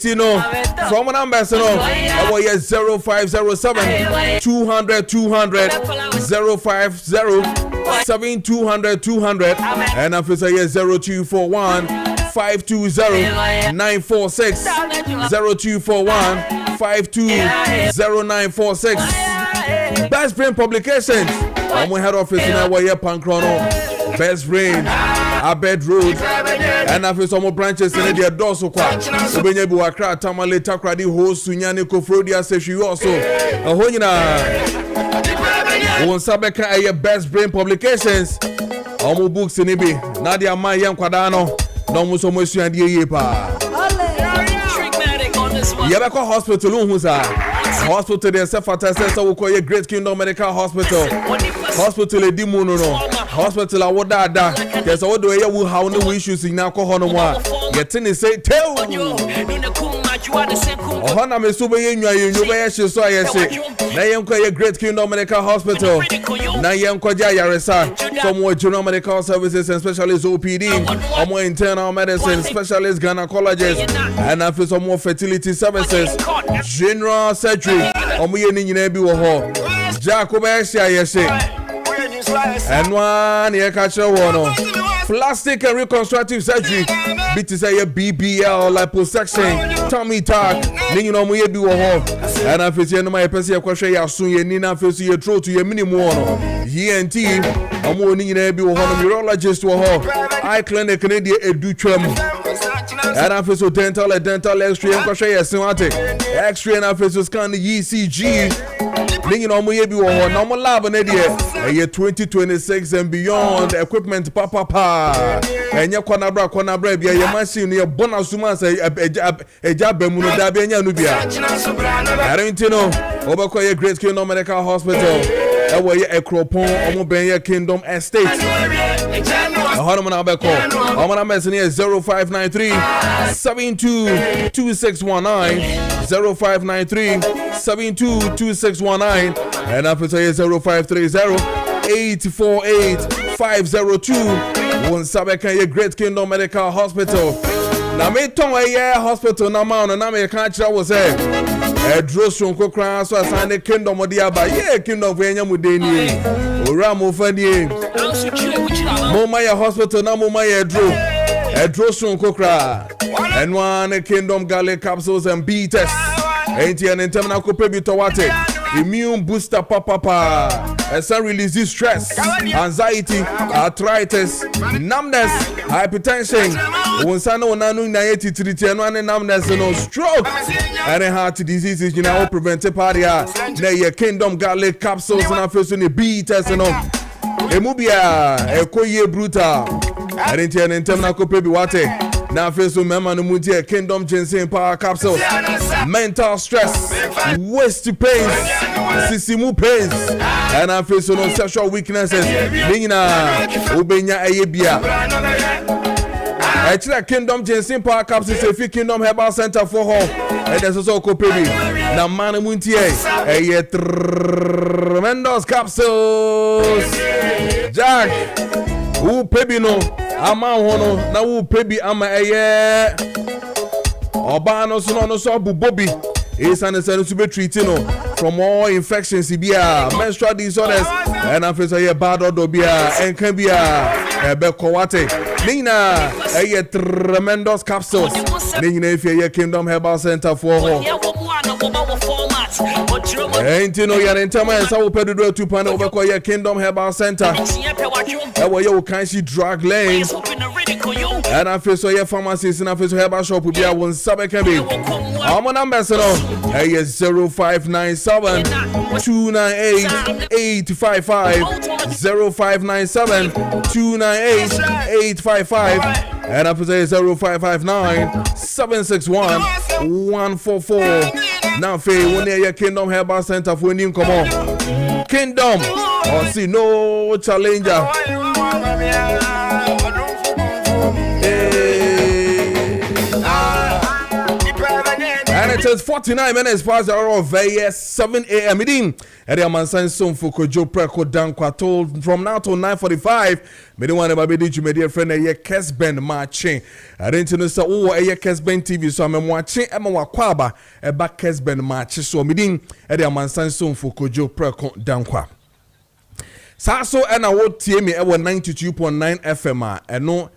Tino from numbers no 0507 200 200 050 7 200 200 and after 0241 520 946 0241 520 946 Best Brain Publications I'm head office in our Pankrono Best Brain Abed Road and after some branches in their dorsal quad. So when you go a crack, Tamale Takradi host Sunyani Kofrodia says she also a honina on Sabeka a Best Brain Publications. Omo books in Ibi Nadia Mayam Quadano, no Musomosu and Yepa. Yabako Hospital, who's a hospital, there's a fantastic, so we call you Great Kingdom Medical Hospital. Hospital, a Dimuno, hospital, I would die. There's all the way we have no issues in alcohol. Get in say, tell you. Ohana me sube yenyu yenyu so I say. Na yenko Great Kingdom Medical Hospital. Na yenko ja yaresa. Some more general medical services and specialist OPD. More internal medicine specialist gynecologists. And after some more fertility services. General surgery. Omo yeni nyina bi wo ho. Jacob Asia yese. And one ye catch one. Plastic and reconstructive surgery. Bit is a BBL liposuction. Tummy tuck. You know me be wo. And I feel no my person question ya soon ye nina face your throat to your minimum. ENT. I'm warning you be wo neurologist wo. Eye clinic Canadian edutram. And I feel so dental X-ray and question ya cinematic. X-ray and I feel so scan the ECG. You know me be wo normal lab and year 2026 and beyond equipment pa and your corner bia your machine your bonus say a job mu no da bia nya no bia I don't know obako your Great Kingdom Medical Hospital e wo ye Ekropon omo ben ye Kingdom Estate hono na obako omo na message 0593 722619 0593 722619 and after say 0530 848 502 one Sabeka ye Great Kingdom Medical Hospital. Na me ton ye hospital na ma na me kan kira wo say e dro so kokran so asan the Kingdom odi aba ye Kingdom for enya mudeni ora mo fani mo ma ye hospital na mo ma ye dro e dro so kokran and one Kingdom Garlic capsules and B tests enti en terminal ko pebi to wate immune booster papa and releases stress, anxiety, arthritis, numbness, hypertension. When sano nanu na 83 and numbness no stroke and heart diseases you know preventive party na your Kingdom Garlic capsules and after the B test no emubia ekoye brutal and in terminal ko pebi wate na face so mema no mutie Kingdom Ginseng Power Capsules, mental stress, waist pains, sisimu pains, and I face no sexual weaknesses. Nina obenya ayebia. Actually, Kingdom Ginseng Power Capsules if Kingdom Herbal Center for her, and there's also Kopebi. Na man mutie a tremendous capsules. Jack, who pebi no. Ama hono na wo pebi ama eye oba no so bubobi isane se no be treating no from all infections bia menstrual disorders and after say bad odor bia enkan bia ebe kwate nina eye tremendous capsules nina if ye Kingdom Herbal Center for ho ain't no ya entama sa wo pedu 2 pound obeko ye Kingdom Herbal Center e wo ye wo kan shi drug lane and I feel so your pharmacies and I feel so herbal shop will be a one sabeka be our numbers no 0597 298 855 0597 298 855 and I feel 0559 761 144 now fe one your Kingdom Herbal Center for new come on Kingdom or see no challenger And it is 49 minutes past the hour of 7 a.m. Meeting at the Amansan Son for Kojo Preko Dankwah told from now to 9:45. Me want to be my dear friend a Kessben Maakye. I didn't know so a Kessben TV so I'm watching Emma Wakwaba a back Kessben Maakye so meeting at the Amansan Son for Kojo Preko Dankwah. Saso and I would tear me 92.9 FM and no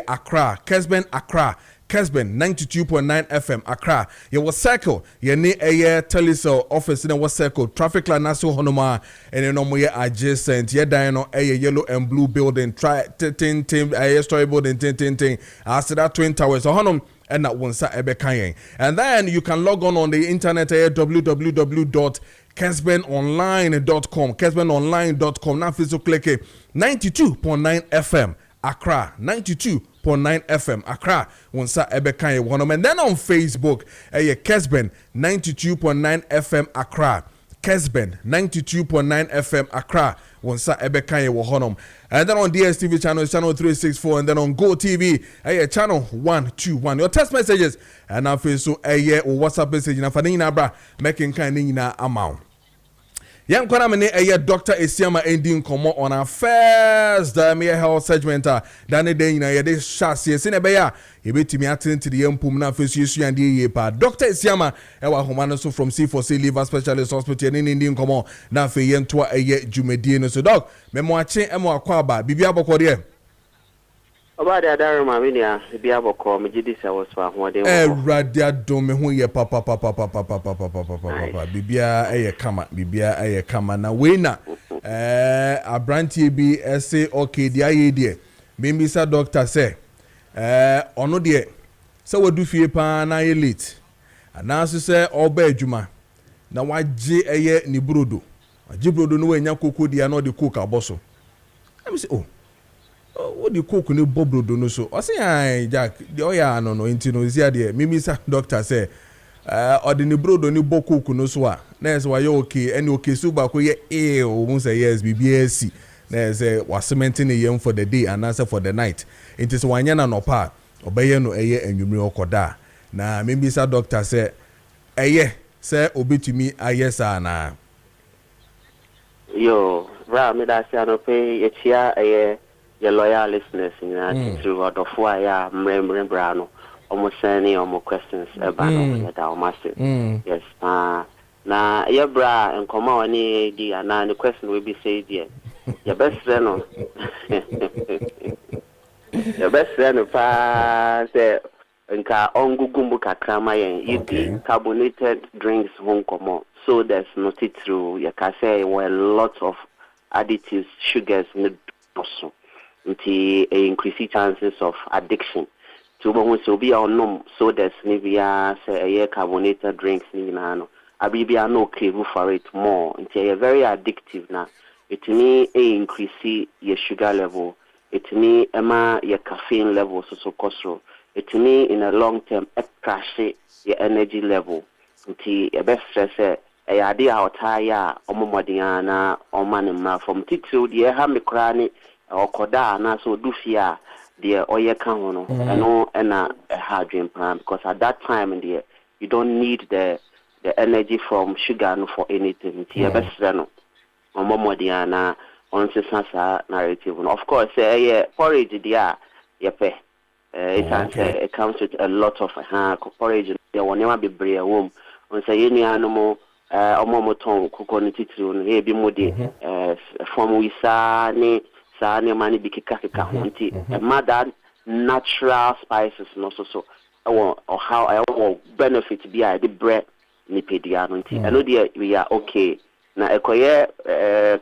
Accra Kessben Accra. Kessben 92.9 FM Accra. You was circle. You need a telecell office in a circle. Traffic light naso honoma and you know more adjacent. You dino a yellow and blue building. Try tin a story building tin. After that twin towers honum and that one sa ebekanye. And then you can log on the internet at www.kessbenonline.com. Kessbenonline.com. Now please click 92.9 FM Accra 92.9 FM Accra wonsa ebekanye wonom. And then on Facebook Kessben 92.9 FM Accra Kessben 92.9 FM Accra wonsa ebekanye wonom. And then on DSTV channel 364 and then on Go TV channel 121. Your text messages and now Facebook or WhatsApp message na fani na bra making kind na amount. Young Kwanamene Dr. Esiama ending komo on our first Damia health segment. Dane day na yede shasi sinebeya. Yebetimi attend to the empum na face issue and yepa. Dr. Esiama ewa homanoso from C4C liver specialist hospital in ending komo na fe yentwa jumedie no so dog. Memwache emo akwaba bibi abokode. Oba da daru ma mi nia bibi aboko me gidi se wo so ahode wo. Radia do me hu ye papa bibia kama bibia kama na we na abrantie bi say okay dia ye de me sa doctor say ono de se wadu fie pa na ye late anaso se oba adwuma na waje ni brodo waje brodo no wanya koko dia no de cook aboso I say oh what the cook ni bobrodo no so o say ai Jack the oya no enti no zia de mimi sa doctor say ordinary brodo ni boku no so a na say why okay any okay so ba ko ye o mo say yes bbc na say was cementing yem for the day and answer for the night enti so wanya na no pa obeye no anwumre okoda na mimi sa doctor say say obetumi ayesa na yo ra me da sia no pe chia your loyal listeners in through out of why remember no almost any more questions about that master. Yes, na your bra and come on any the question will be said here. Your best friend your best friend pa say nka ongugumbu kakrama yen you carbonated drinks won't come on. So there's not it through you can say well lots of additives, sugars in the also. Into increasing chances of addiction. To so be on so there's nivea say carbonated drinks no. Abibia no crave for it more. Into very addictive now. It me increase your sugar level. It me your caffeine level so costro. It me in a long term crash your energy level. Into your best stress idea how tire omomodiana or man from titu the ha me krani or koda na so dufia the oye kan no and a hard dream plan because at that time in the you don't need the energy from sugar no for anything tia best no omomodiana on sesa narrative no of course porridge dia yepe it comes with a lot of porridge there will never be bread womb on say any animal omomoton kokoni titru no e bi mode from we sa ni money be kika hunti mother natural spices no so or how I will benefit be the bread ni pedia hunti I know we are okay na ekoye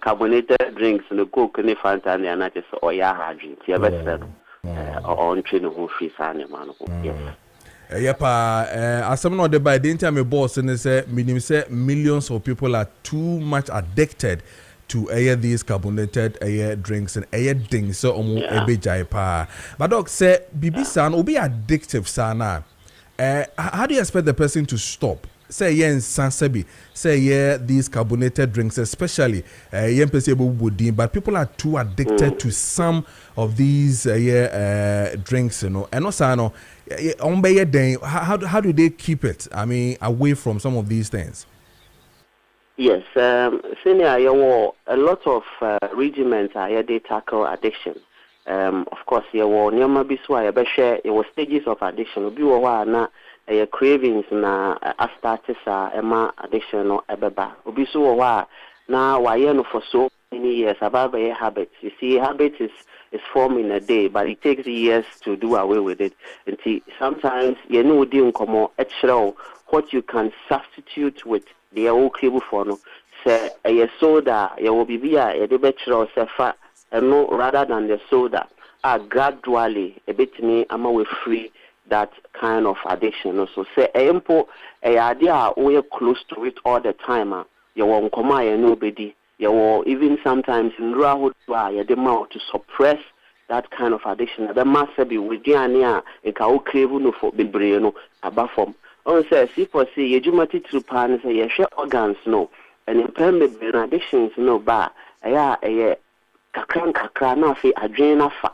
carbonated drinks no coke ni fanta ni anate so oya hardin ti ebese on train who free sane man yes as someone the by the time boss and say minimum say millions of people are too much addicted to these carbonated drinks and things so pa. But doc say bibi san will be addictive sana. How do you expect the person to stop? say yen sansabi, say yeah these carbonated drinks, especially yen woodin, but people are too addicted to some of these drinks, you know. And also, no, how do they keep it? I mean, away from some of these things. Yes, senior, a lot of regiments are they tackle addiction. Of course, nyama biswa share stages of addiction. Obi wo na cravings na astartisa ema addiction no ebeba. Obi so wo na waye no for so many years about a habit. You see, habit is formed in a day, but it takes years to do away with it. And sometimes you know what you can substitute with the old cable for no. Say a soda, you will be a debate or no, rather than the soda, gradually a bit me I'm away free that kind of addiction. So say a idea we're close to it all the time. You won't come nobody. You will even sometimes in raw you demand to suppress that kind of addiction. The master be with Diania and Kao crave no for Bibriano above from. On says if I say you do to pan say you share organs no and impairment addictions no bar a kakra na fe adwena fa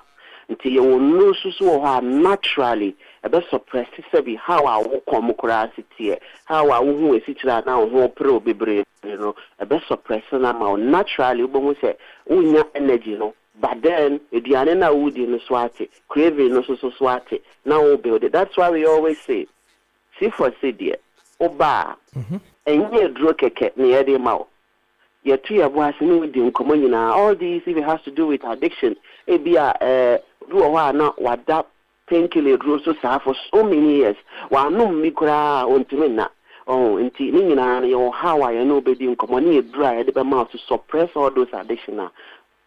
nti ye wo no susu ho naturally e be suppress say how a wo komukura sitie how a wo hu esitira na ho pro bebre you know e be suppress na ma naturally wo bo say unya energy no but then eduane na wudi no swate craving no so swate na wo build it. That's why we always say see for say there oba enye dro keke na ye dey ma all these if it has to do with addiction. Ebia wada painkiller so for so many years. Wa no mikura ontimena. Oh, inti nina yo how I know bedi nkomoni dry the mouth to suppress all those addiction.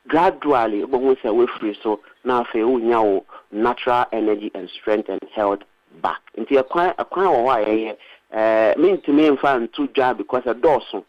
Gradually, but say we free so now fe unya natural energy and strength and health back. Inti akwan why mean to me in fan two job because a dozen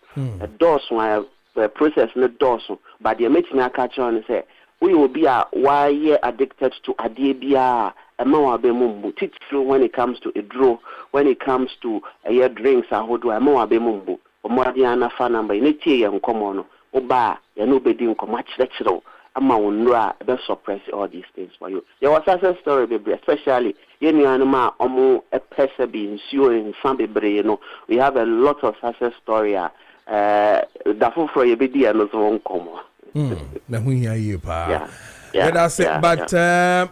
process no dozen, but they make me catch on and say we will be why addicted to adebia when it comes to a draw, when it comes to a drinks and what do I more be mumbu or Madiana fan number in a common oba nobody in much lecture be suppress all these things for you. There was a story baby, especially any animal a person being in some baby, we have a lot of success story. But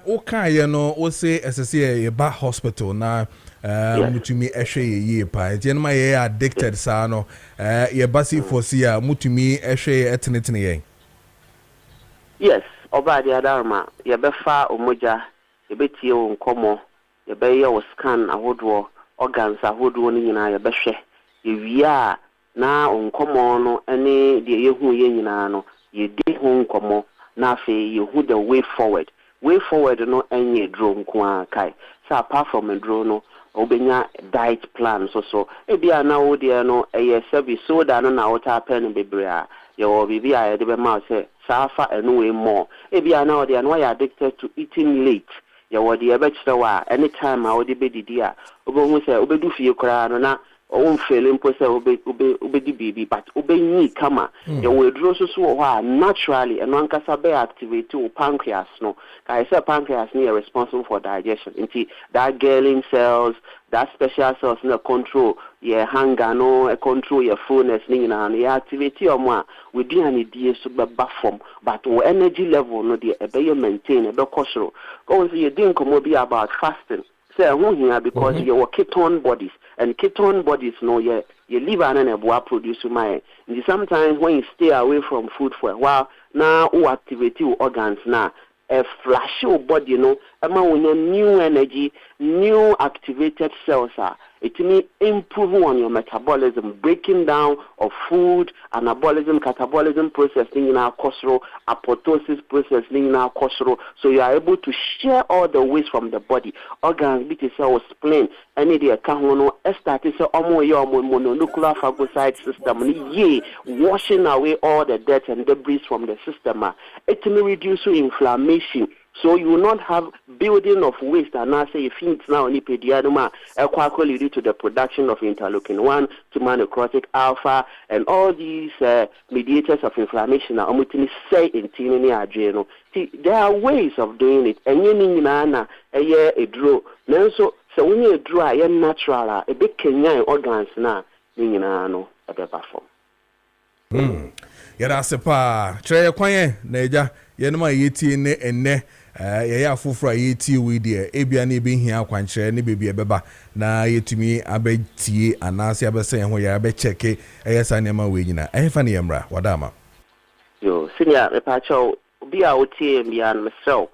okay, you know, we say as a back hospital now. Mutumi eshe ye pa. Enti ma ye addicted sa no. Ye basi fosia mutumi eshe etinetine ye. Yes, oba di adarma. Ye be fa omoja, ye be tie o nkomo, ye be ye o scan ahodo, organs ahodo ni nyina ye be hwe. Ye wia na nkomo no ene de yehu ye nyina no ye de hu nkomo na fe yehu the way forward no enye draw nko kai so apart from a draw no obenya diet plan so ebia na wo de no eye service so da no na water pen bebrea ye wo bibia ye de be ma say safa enu we more ebia na wo de no ya addicted to eating late ye wo de be kire wa anytime a wo de be didi a obo say obedu fie kra no na feeling pose obedi baby but obenyi kama you will draw so naturally and one kasa be activate to pancreas no I say pancreas is responsible for digestion into that Ghrelin cells that special cells no control your hunger no control your fullness na you activate your more we do any die so be form but energy level no dey be maintain e be kosoro go you think be about fasting say who here because you are ketone bodies and ketone bodies no your liver and a produce my and sometimes when you stay away from food for a while now who activate your organs now a flash your body new energy new activated cells it means improving on your metabolism, breaking down of food, anabolism, catabolism processing in our cholesterol, apoptosis processing in our cholesterol. So you are able to share all the waste from the body. Organs, BT cells, spleen, any day kahono, estatis, mononuclear phagocyte system, washing away all the dirt and debris from the system. It may reduce inflammation. So you will not have building of waste, and I say if it's now only pediatric, lead to the production of interleukin-1 to necrotic alpha and all these mediators of inflammation. Say in adrenal. See, there are ways of doing it. And you nana a draw. So when you draw a natural, a big Kenyan organs now, you know, a better form. Yada sepa chere kwanye na eja ye no ma yeti ne enne ye ya foforo yeti we de ebia na ebe hia kwanchere ne bebi ebeba na yetumi abetie anase abese ho ya abe cheke eyesa ne ma we nyina efa ne yemra wadama yo senior me pa cho bi a otie mbia no so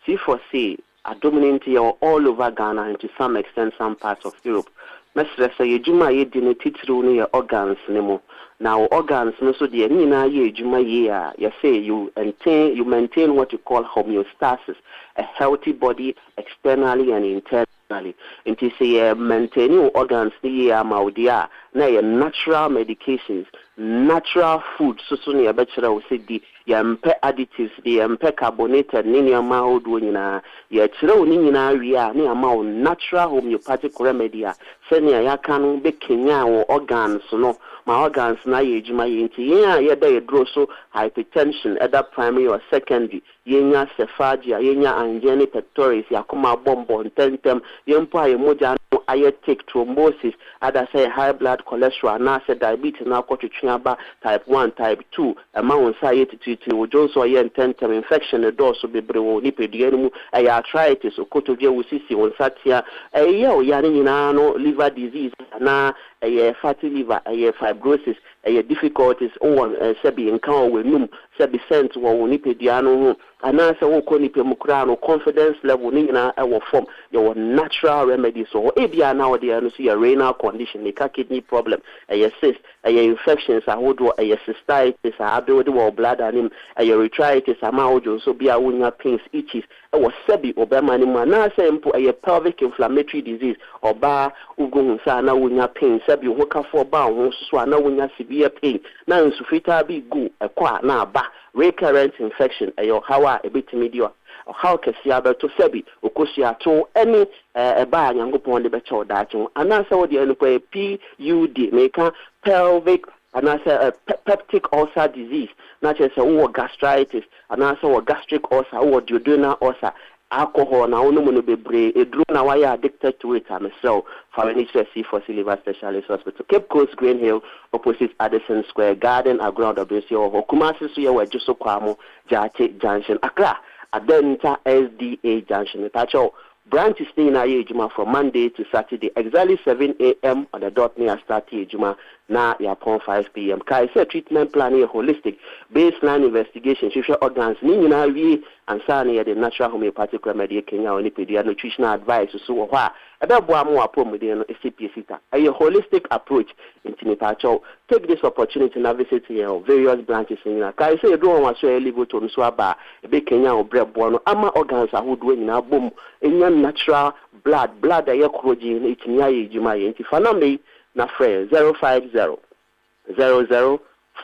C4C are dominant all over Ghana and to some extent some parts of Europe. Mesre say ejuma ye di ne titru ne organs ne mo. Now organs no so the nina ye ejuma ye you say you maintain what you call homeostasis, a healthy body externally and internally. And to say maintaining organs ni maudia na natural medications, natural food so near bachelor will say the yampe additives, the yampe carbonated nini amount winina, ya chiro nina ria ni amount natural homeopathic remedy. Senya ya kanu be Kenya organs no my organs na ye juma yinti ye dey draw so hypertension either primary or secondary yenya sephagia yenya angina pectoris yakoma bombo tentem yempo aye moja no aye take thrombosis other say high blood cholesterol na say diabetes na kwotwetwa type 1 type 2 amount say titi ojo so ye tentem infection the door so bebre wo ni pedua mu aye arthritis okotodwe wosisi onsatia aye o yare nyina no liver disease na aye fatty liver aye fibrosis aye difficulties on sebi enkan we num sebi sent wo ni pedua no anasa wo ko ni pemukra no confidence level ni na e wo form your natural remedies so ebia na wo dey no so your renal condition the kidney problem aye cyst aye infections ahodo aye cystitis abewode wo blood anim aye arthritis amawojo so bia wonya pains itches e wo sebi obema ni mu na sempo aye pelvic inflammatory disease oba ugo sa na wonya pain sebi ho kafo ba ho so na wonya severe pain na nsufita bi gu ekwa na aba recurrent infection ayo hawa ebitimi dio how kesia beto sebi okosia to any eba nyankopon de becho dacho anasa wo de enpo PUD meka pelvic anasa peptic ulcer disease na chese wo gastritis anasa wo gastric ulcer wo duodenal ulcer alcohol na ono mo no bebre edru na why addicted to it so for any C4C liver specialist hospital Cape Coast Green Hill opposite Addison Square Garden aground of Besio Kumasi so ye wajuso kwamo Jate Junction Accra Adenta SDA Junction tacho branch is staying ejuma from Monday to Saturday exactly 7 a.m. on the dot near start ejuma na yapon 5 p.m. Kai say treatment plan here holistic baseline investigation social organs ni nyina wi ansa na the natural homeopathic remedy Kenya oni pedia nutritional advice so hwa ebebo amu apomode no SCP sita a holistic approach into tacho take this opportunity na visit here various branches in Kai say do one so level to so aba ebe Kenya obrebo no ama organs ahodo nyina bom enya natural blood aye kroji na itimi aye ejuma ye nti fanambe na frɛ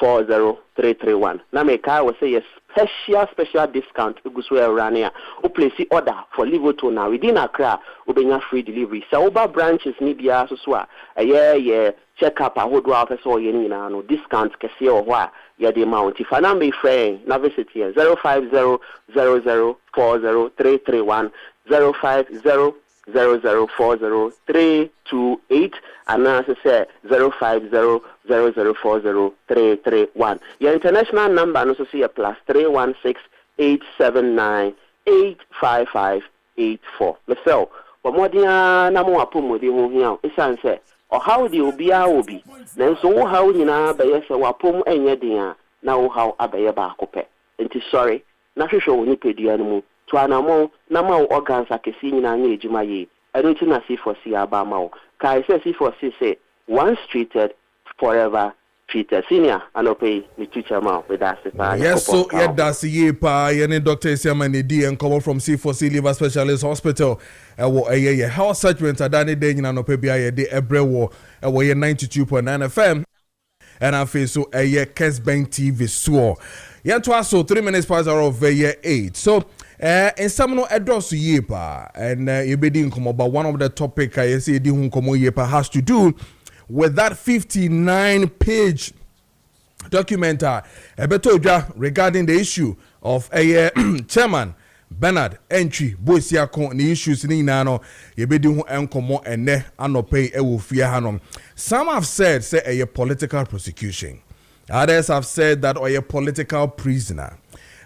05000403331 na me ka we say yes special discount eguso erania o place order for Livoto now within Accra obenya free delivery so oba branches ni bia so a ye check up ahodo afeso ye ni na no discount kese o ho a ye de mount if na me frɛ na visit here 05000403331 05000403328 and as I say 05000403331. Your international number no so see a +316-879-85584. So, but more than na mo apomode ho hia isan say or how the obia obi then so how nyina be yes wapom enye den na wo how abaye ba akopɛ enti sorry na hwehwɛ wo ni pedua no mu to anamo na ma organs akesi nyina nya ejuma ye eno na C4C aba ma wo kai say C4C say once treated forever treated senior anope ni teacher ma with us yes so yeah that's ye pa ye Dr. Isiama Nedi and come from C4C liver specialist hospital wo ye health segment adani de nyina anope bia ye de ebrewo wo ye 92.9 FM and I feel so Kessben TV so yeah to us so 3 minutes past hour of 8 so And some no address yepa and yebedi nkomo, but one of the topic I say di nkomo yepa has to do with that 59-page document regarding the issue of a chairman Bernard entry boisiako the issues ni nano yebedi hu enkomo ene anope ewofia hanom. Some have said say a political prosecution. Others have said that or a political prisoner.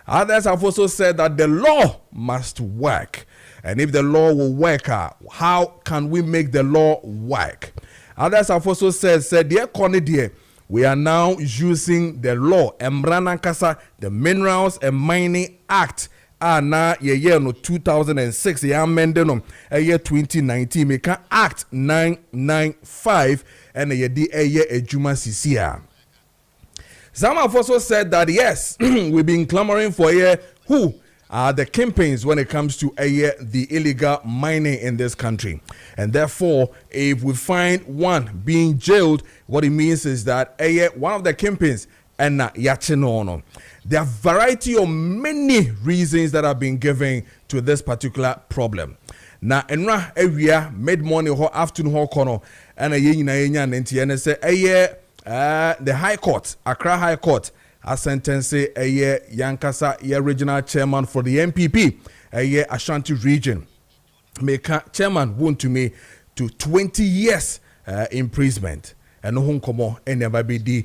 Others have also said that the law must work. And if the law will work, how can we make the law work? Others have also said, dear Connie, we are now using the law, Embrana Kasa, the Minerals and Mining Act. Na year no 2006 ya amended no year 2019 make Act 995 and ye di year ejuma sisia. Some have also said that yes, we've been clamoring for who are the kingpins when it comes to the illegal mining in this country. And therefore, if we find one being jailed, what it means is that one of the kingpins and yachinono. There are a variety of many reasons that have been given to this particular problem. Now, enra area mid-morning or afternoon or kono and a say the High Court, Accra High Court, a sentence Yankasa regional chairman for the MPP, Ashanti region, make chairman wound to me to 20 years imprisonment and no home komo and never be the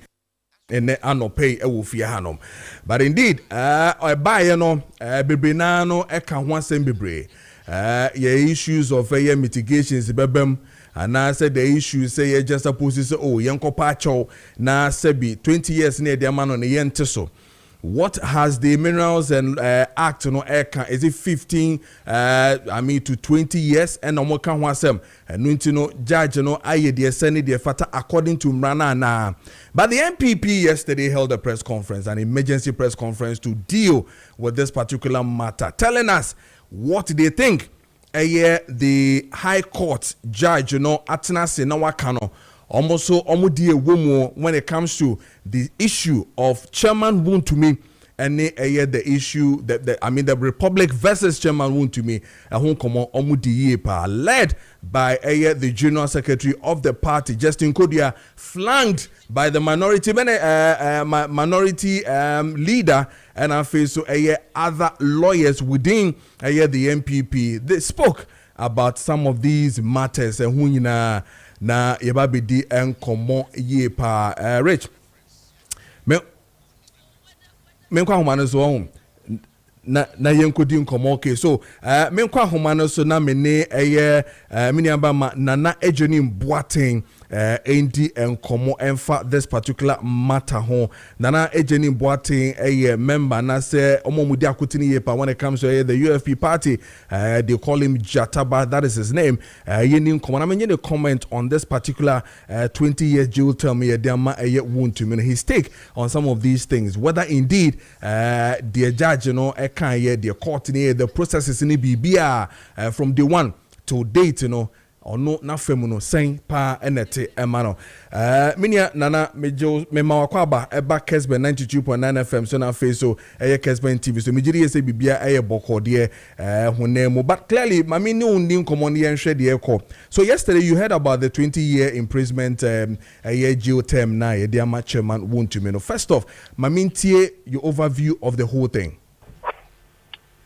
and no pay hanom. But indeed, I buy bibrinano eka wansem bibre. Issues of mitigations bebem. And I said the issue say just supposed to say, oh, yanko pacho na sebi 20 years near the man on the yenteso. What has the Minerals and Act no eka? Is it 15 to 20 years and no more can wasem and no judge no aye the senate the fata according to Mrana na. But the MPP yesterday held a press conference, an emergency press conference to deal with this particular matter, telling us what they think. The High Court judge, Atenase na wakano, almost so omudi womo when it comes to the issue of Chairman Wontumi and the issue the Republic versus Chairman Wontumi, led by the General Secretary of the party, Justin Kodia, flanked by the minority leader, and I feel so other lawyers within the MPP. They spoke about some of these matters and who na yebabidi and komo yepa Rich. Me kwa humano so na yenkodi nkomo okay so me kwa humano so na mene mini aba na ejoni mboaten endi nkomo enfa this particular matter ho na ejoni mboaten member na say omomudi akutini yepa when it comes to the UFP party. They call him Jataba, that is his name. Yeni nkomo na menye comment on this particular 20 years jail term yedama wound to me his take on some of these things, whether indeed the judge can the court the processes in BBR from day one to date or no na femuno saying pa enete emano minia nana mejo memawakwaba eba Kessben 92.9 FM so na face so Kessben TV so mejiri say bibia boko de hunemu, but clearly mami ni undi nkomo ye nhwe de ekọ. So yesterday you heard about the 20-year imprisonment jail term na ye dia chairman Wontumi. First off, mami ntie your overview of the whole thing.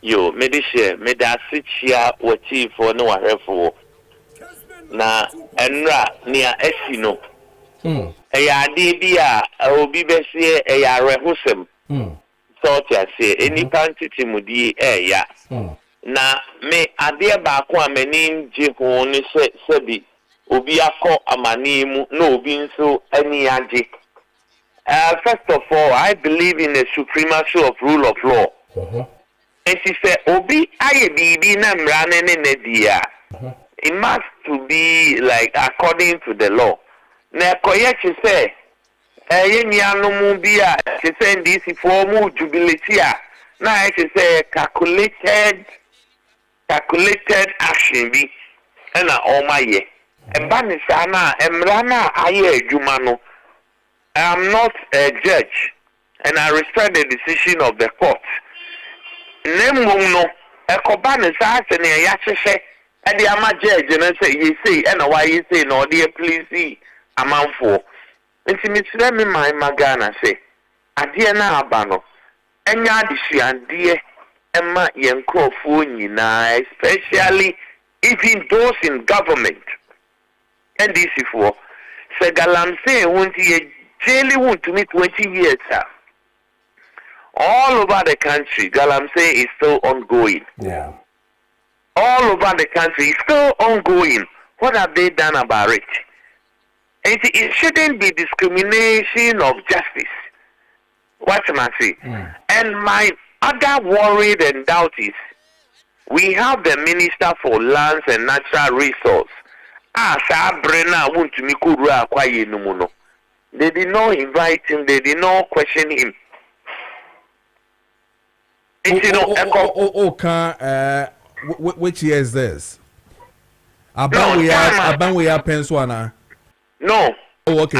Yo, medasichia wati for no warefo na enra nia esino eya ade bia obi besie eya rehosem so tia se eni pantiti mudi eya na me ade ba ko amani je ho ni sebi obi akọ amani mu na obi nso ani age. First of all, I believe in the supremacy of rule of law. And she said, Obi aye bibi na mrane ne dia. It must to be like according to the law. Na koye she say, ye nianu mu bia she say this for mu jubility a. Na she say calculated action bi na all my ye. Eba ni sana emrana aye adwuma no. I am not a judge and I respect the decision of the court. Nemum no Ekobane sa se ne ya hwehwe e de ama judge no say you say and why you say no dey please see amanfo nti mitire me my magana say ade na aba no enya adisuande emma yenkrofo nyina especially even those in government and this for say galamsey won't ye daily want to meet 20 years all over the country galamsey is still ongoing. Yeah. All over the country is still ongoing. What have they done about it? It shouldn't be discrimination of justice. What am I saying? And my other worry and doubt is we have the Minister for Lands and Natural Resources. They did not invite him, they did not question him. Which year is this? Abanwe Penswana. No. Oh, okay.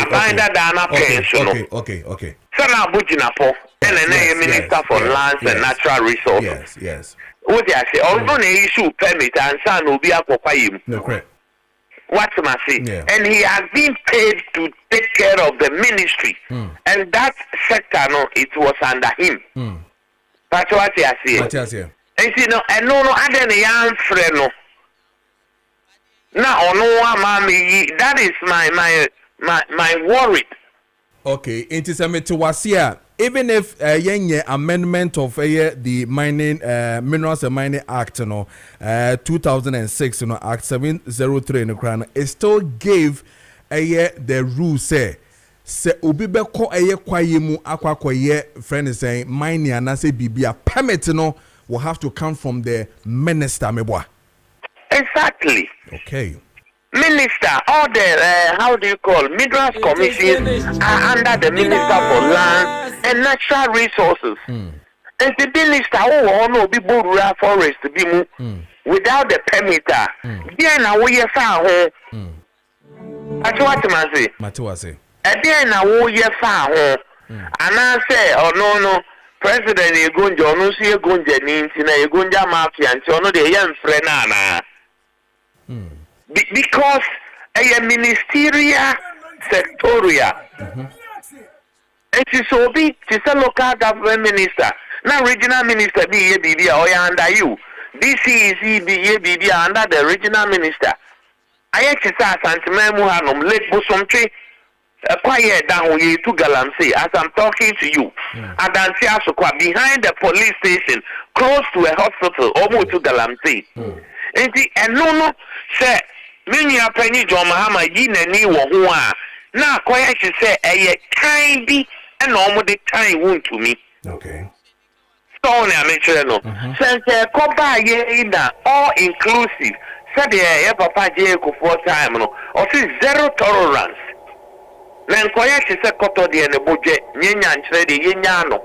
Okay. Sana Bujinapo, and Minister for Lands and Natural Resources. Yes. What I say, although they issue permit and son will be a Popayim. No, correct. What am I saying? Yeah. And he has been paid to take care of the ministry. And that sector, no, it was under him. That's what I say. And you know, and no, I didn't young friend, no. Now, no, mommy, that is my worry. Okay, it is a metiwasia. Even if yenye amendment of the mining Minerals and Mining Act, 2006, Act 703 in the crown, it still gave the rule say obi be ko kwaye mu akwakoye friend is saying mining and say bibia permit will have to come from the minister meboa. Exactly. Okay. Minister, all the how do you call minerals commissions are under the Minister for Land and Natural Resources. And the minister no be borura forest be mu without the permitter. There na we fa ho. Matiwase. There na we fa ho. Ana say no president egonjo no si egonja ni ntina egonja mafia nti ono de ye mfre na na. Because a ministerial sectorial. It is so big, it's a local government minister. Now regional minister be a BB or under you. DCEC be a BB under the regional minister. I exercise Santimemuhanum, Lake Busomche, a quiet down here to Galamsey as I'm talking to you. And then behind the police station, close to a hospital, almost to Galamsey. And no, sir. Many are penny John Mahama yin and ni wo na quiet she say a time be and almost the time wound to me. Okay. So I mention no. Since Koba ye all inclusive. Said the papa Jacob 4 time no or see zero tolerance. Then quiet she said Koto the and the budget, Yenya and Trade Yenyano.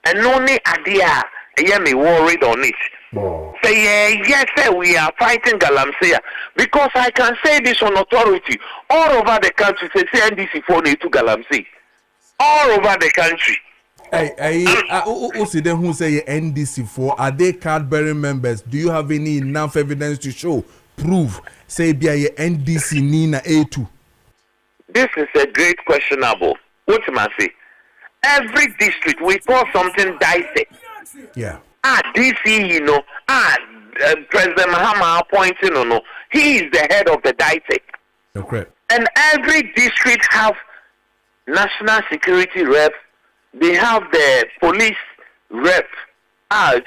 And no need idea, me worried on it. Say yes, sir, we are fighting Galamsey because I can say this on authority all over the country. Say NDC for to Galamsey all over the country. Who say NDC for? Are they card-bearing members? Do you have any enough evidence to show, prove? Say be a NDC Nina A2. This is a great questionable. What am I say? Every district we call something dicey. Yeah. DC, President Mahama appointing, he is the head of the DITEC. Okay. And every district have national security rep. They have the police rep,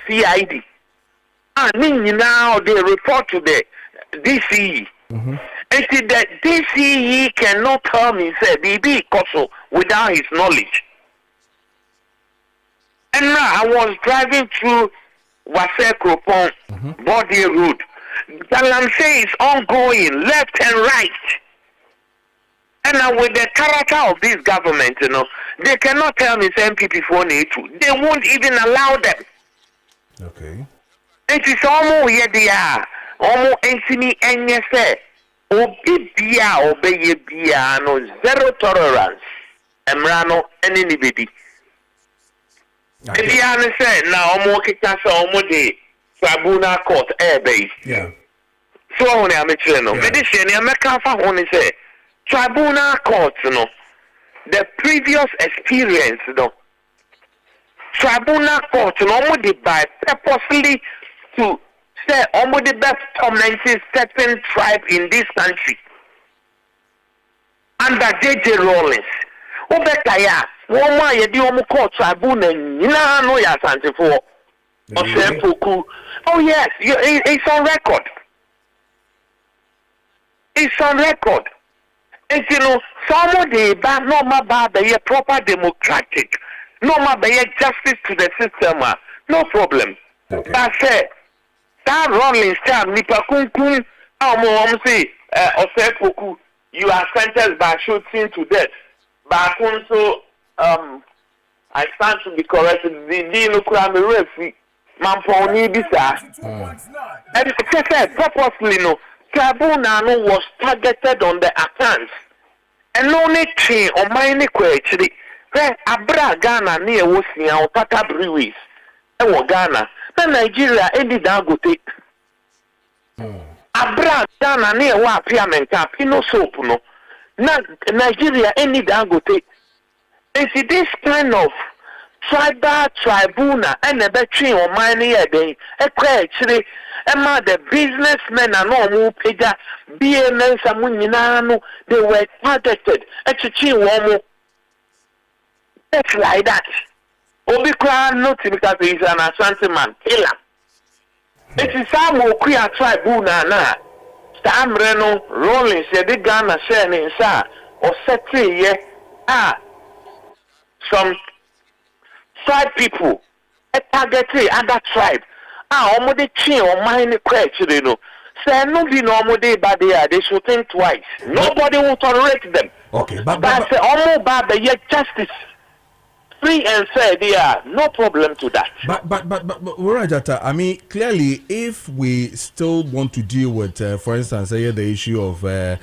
CID. And now they report to the DCE. And see that DCE cannot tell me, say, BB Koso without his knowledge. And now I was driving through Wase Kropon, Body Road. Galamsey is ongoing, left and right. And now with the character of this government, they cannot tell me say MPP for NATO. They won't even allow them. Okay. It is almost here they are. Almost any say. Obi bia obey bia no zero tolerance. Emrano anybody. If you understand now, I'm working class almost day. tribunal court base. Yeah. So when I'm no, medicine America for only say tribunal court no. The previous experience no. Tribunal court no by purposely to say the best tormenting certain tribe in this country. Under J.J. Rawlings. Obekaya, woman ye di omu court tribunal nyina no ya asante for. Oh yes, it's on record. It's on record. And you know, somebody ba no ma ba be proper democratic. No ma be justice to the system. No problem. Okay. That's it. That Rawlings time nipa kunkun say Osepoku, you are sentenced by shooting to death. But also I stand to be corrected. The no crime referee. Mamponi bisa. And purposely no tribunal was targeted on the accounts. And only chain on my actually. Where Abra Ghana near Wosia or Tata Breweries. And Ghana. Then Nigeria ended Dangote. Abra Ghana near Wapiamenka, Pino Soap no. Nigeria ended Dangote. And see this kind of tribunal and the between or mining a day, actually, the businessmen and all who paid BNN Samunino, they were targeted. Actually, it's like that. Obikra not because he's an Ashanti man, killer. It is some who create tribunal now. Sam Reno, Rawlings, the Ghana sharing inside, or setting, some tribe people targeting other tribe. Almost chain or mine question, you know. Say no be normal day, but they should think twice. Nobody will tolerate them. Okay, but say almost bad yet justice. Free and fair, they are no problem to that. But Rajata, I mean, clearly, if we still want to deal with, for instance, the issue of the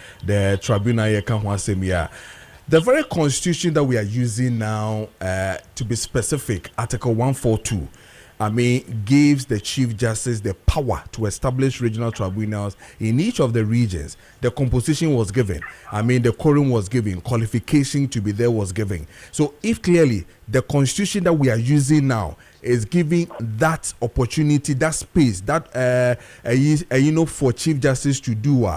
tribunal, the very constitution that we are using now, to be specific, Article 142, I mean, gives the Chief Justice the power to establish regional tribunals in each of the regions. The composition was given. I mean, the quorum was given. Qualification to be there was given. So if clearly the constitution that we are using now is giving that opportunity, that space, that, for Chief Justice to do,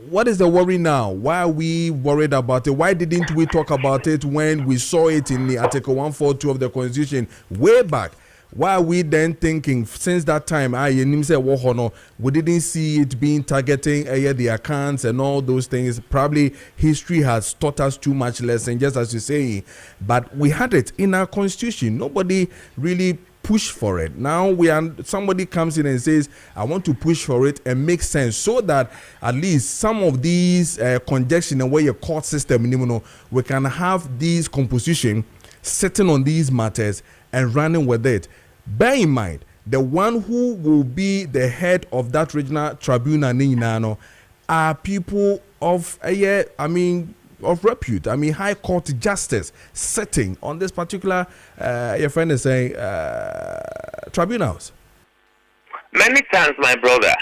what is the worry now? Why are we worried about it? Why didn't we talk about it when we saw it in the Article 142 of the Constitution way back? Why are we then thinking since that time, we didn't see it being targeting the accounts and all those things? Probably history has taught us too much lesson, just as you say. But we had it in our Constitution. Nobody really push for it. Now somebody comes in and says, I want to push for it and make sense so that at least some of these conjecture and where your court system, we can have these composition sitting on these matters and running with it. Bear in mind, the one who will be the head of that regional tribunal are people of of repute. I mean, High Court justice sitting on this particular, your friend is saying, tribunals. Many times, my brother,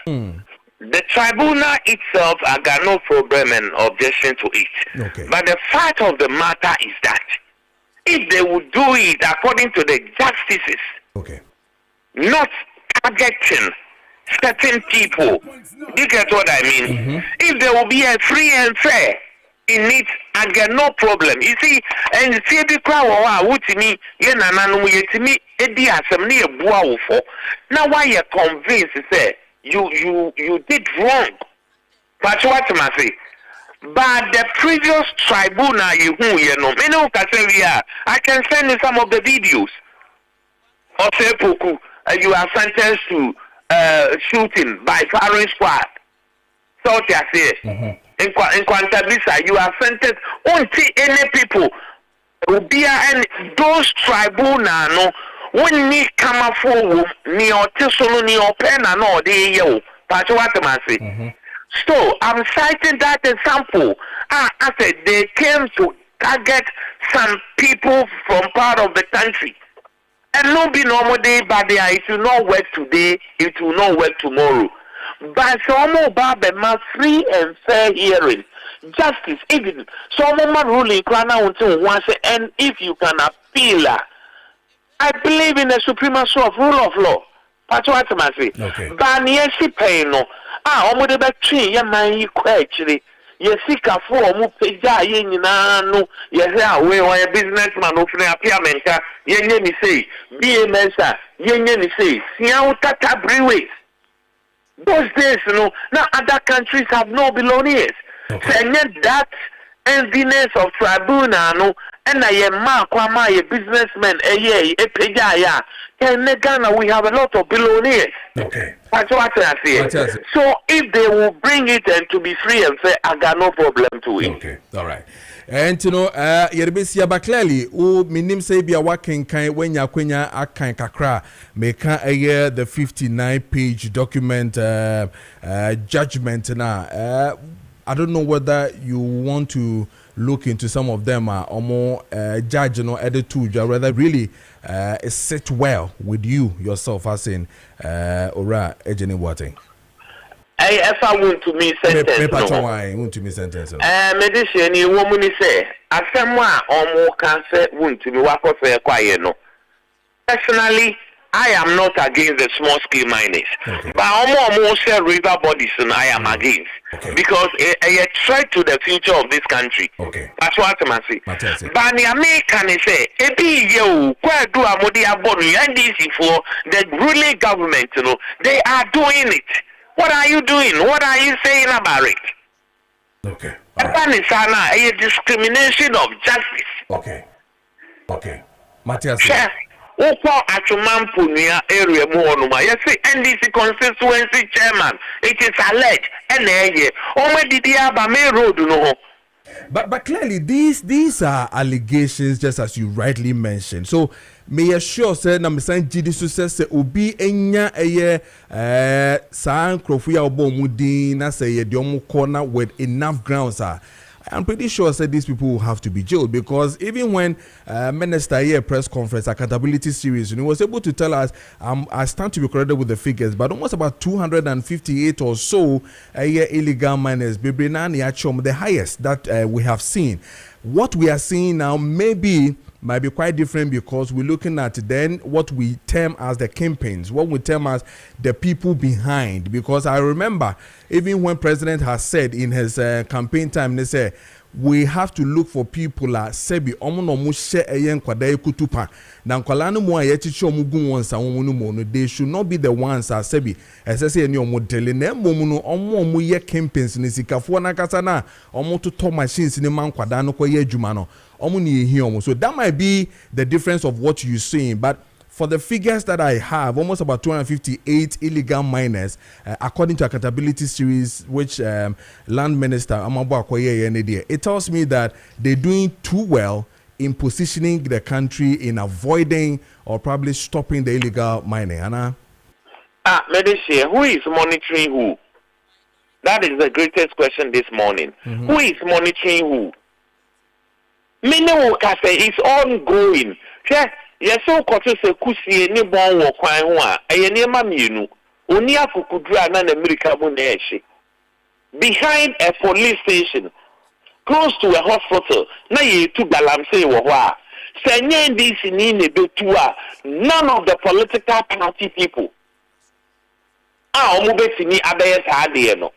the tribunal itself, I got no problem and objection to it. Okay. But the fact of the matter is that if they would do it according to the justices, okay, not targeting certain people, you get what I mean? Mm-hmm. If there will be a free and fair in it, I get no problem. You see, and see the crowd with me, now why you're convinced say you did wrong. But what am I say? But the previous tribunal I can send you some of the videos. Osepoku, you are sentenced to shooting by firing squad. So I say. In Quantabisa, you are sentenced. Only any people will be and those tribunal no when ni come forward ni otisolo ni opena no de yo. But what am I saying? So I'm citing that example. I said they came to target some people from part of the country. And no be normal day, but it will not work today, it will not work tomorrow. But some more free and fair hearing, justice, even some more ruling, and if you can appeal, I believe in the supremacy of rule of law. That's what I say. But niesi pay no. Omo de betri ya man yi kwachiri. Ye sika fo omo peja ye nyina no. Ye say we a businessman of na appearment ye nye ni say. BMS ye nye ni say. Sia utata breweries. Those days no. Now other countries have no billionaires. Say that enviness of tribunal no. And I am Maakye, a businessman, a peja. In Ghana, we have a lot of billionaires. That's what I say. So if they will bring it and to be free and fair, I got no problem to it. All right. And you know, Yerbisia, but clearly, minim say be a working kind when ya kwenya a kind kakra make a year the 59-page document judgment now. I don't know whether you want to look into some of them or more judge edit to rather really sit well with you yourself as in ora ejeni wating. If I want to me sentence want to me sentence. Medicine you woman say asemwa omo can say want to be wako say kwaye no. Personally, I am not against the small scale miners. But almost river bodies and I am against. Because a threat to the future of this country. That's what I'm saying. But the American say, where do Amodi Abonu NDC for the ruling government, you know, they are doing it. What are you doing? What are you saying about it? A discrimination of justice. Matthias. Opo Atuman Punia area Monuma. Yes, NDC constituency chairman. It is alleged. And already the Abame road no. But clearly these are allegations just as you rightly mentioned. So may assure say na mesan gidi so say obi enya san krofuya obo mudin na say de omo corner with enough grounds I'm pretty sure that these people will have to be jailed because even when Minister here press conference accountability series, you know, was able to tell us, I stand to be corrected with the figures, but almost about 258 or so illegal miners, the highest that we have seen. What we are seeing now might be quite different because we're looking at then what we term as the campaigns, what we term as the people behind. Because I remember even when President has said in his campaign time, they say we have to look for people like Sebi omono mu she eyen kwada ekutupa na nkwala no mu ayechichi omugun wonsa wonu mu no they should not be the ones as Sebi esese eni omodele na emom no omo ye campaigns ni sikafo na kasa na omo to machines ni man kwada no koye adwuma no omo ni ehi omo. So that might be the difference of what you're saying, but for the figures that I have, almost about 258 illegal miners, according to accountability series, which Land Minister Amabo Akoye, it tells me that they're doing too well in positioning the country in avoiding or probably stopping the illegal mining. Anna? Medicine, who is monitoring who? That is the greatest question this morning. Mm-hmm. Who is monitoring who? Many will say it's ongoing. Yes, so koto se kusie ni bon wo kwan ho a eye ne ma mienu oni akukudura na America mu na ehye behind a police station close to a hospital na ye tu galamse wo ho a senye this ni ne betu a none of the political party people omo betini abeye saade no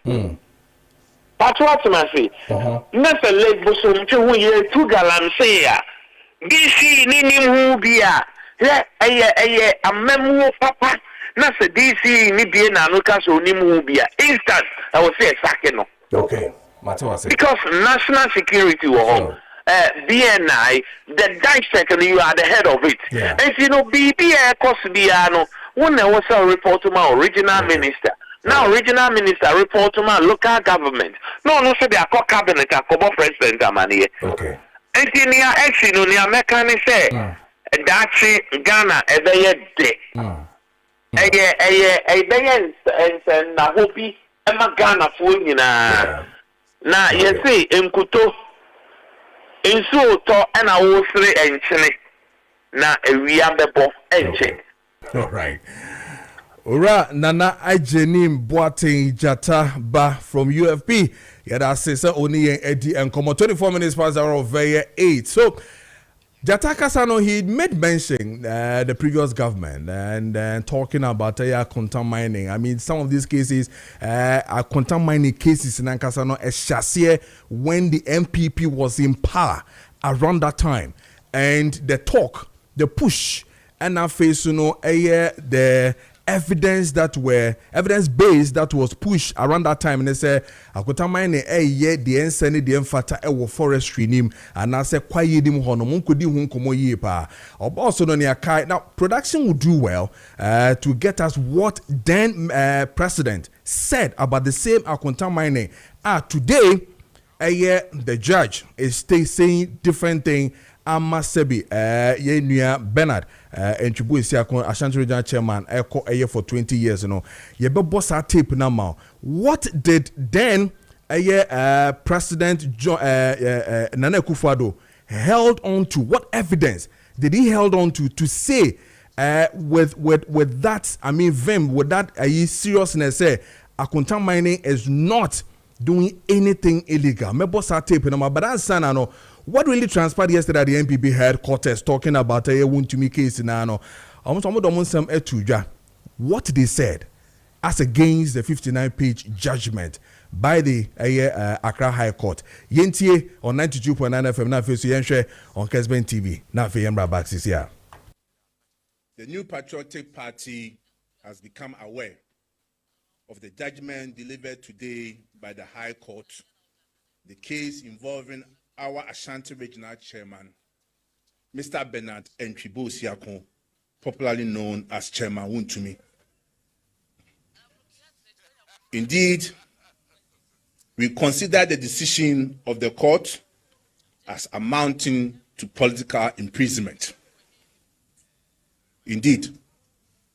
that's what I say na se lego so nche hu ye tu galamse a DC nini mubia eye amemu papa na se DC ni bie na no ka so ni mubia instant I will say exactly no. Okay, because national security was BNI the dissect you are the head of it. Yeah. And you know BBA Kosbiano when there was a report to my original minister. Now regional minister report to my local government. No say they are called cabinet and president amani. Okay. Engineer X no near mechanic say that's Ghana ebeye de ebeye and na hobi ema Ghana fo nyina na yesi enkuto ensu to na wo sere enchene na ewia bebo enche. All right. Ora Nana Ajenim Boateng Jata Ba from UFP. Yeah, that's it. So only Eddie and come 24 minutes past the hour of 8. So Jata Kasano, he made mention the previous government and talking about contact mining. I mean, some of these cases are contact mining cases in Kasano as Shasia when the MPP was in power around that time. And the talk, the push, and now face, the evidence based that was pushed around that time, and they say akota mine the ensene the emfata forestry nim and I say kwaye dim hono munkodi hu nkomo yie pa also no near kai. Now production would do well to get us what then president said about the same akota mine. Today the judge is still saying different thing. Amasebi Bernard and Chibu Isiakon Ashanti Regional Chairman for 20 years, ye be boss our tape now. What did then President Nana Akufo-Addo held on to? What evidence did he held on to say with that, I mean vim, with that seriousness, say Akonta mining is not doing anything illegal? Me boss our tape now, but that's no. What really transpired yesterday at the NPP headquarters talking about a Wontumi case now? What they said as against the 59-page judgment by the Accra High Court. Yentie on 92.9 FM now face Yenshwe on Kessben TV. Now for Yembra back this year. The New Patriotic Party has become aware of the judgment delivered today by the High Court, the case involving our Ashanti Regional Chairman, Mr. Bernard Chibu Isiakon, popularly known as Chairman Wontumi. Indeed, we consider the decision of the court as amounting to political imprisonment. Indeed,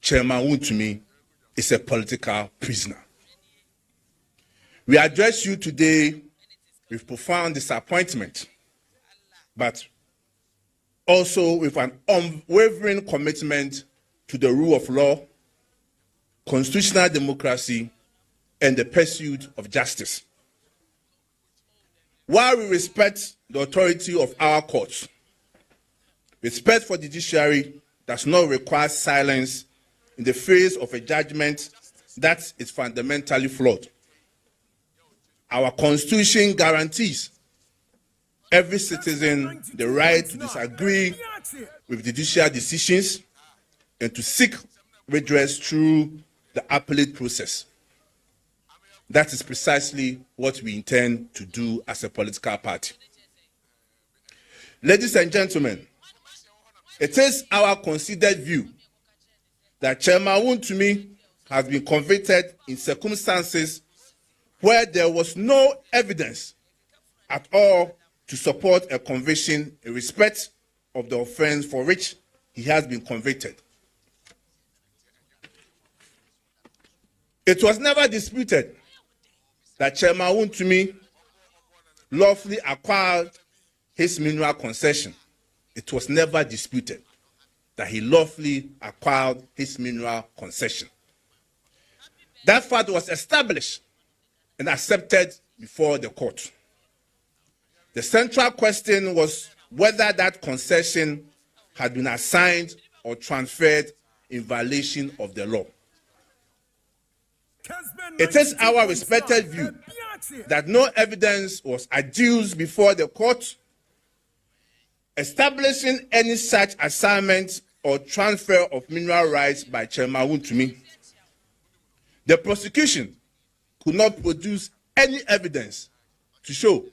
Chairman Wontumi is a political prisoner. We address you today with profound disappointment, but also with an unwavering commitment to the rule of law, constitutional democracy, and the pursuit of justice. While we respect the authority of our courts, respect for the judiciary does not require silence in the face of a judgment that is fundamentally flawed. Our Constitution guarantees every citizen the right to disagree with judicial decisions and to seek redress through the appellate process. That is precisely what we intend to do as a political party. Ladies and gentlemen, it is our considered view that Chairman Wontumi has been convicted in circumstances where there was no evidence at all to support a conviction in respect of the offense for which he has been convicted. It was never disputed that Chairman Wontumi lawfully acquired his mineral concession. It was never disputed that he lawfully acquired his mineral concession. That fact was established and accepted before the court. The central question was whether that concession had been assigned or transferred in violation of the law. It is our respected view that no evidence was adduced before the court establishing any such assignment or transfer of mineral rights by Chairman Wontumi. The prosecution could not produce any evidence to show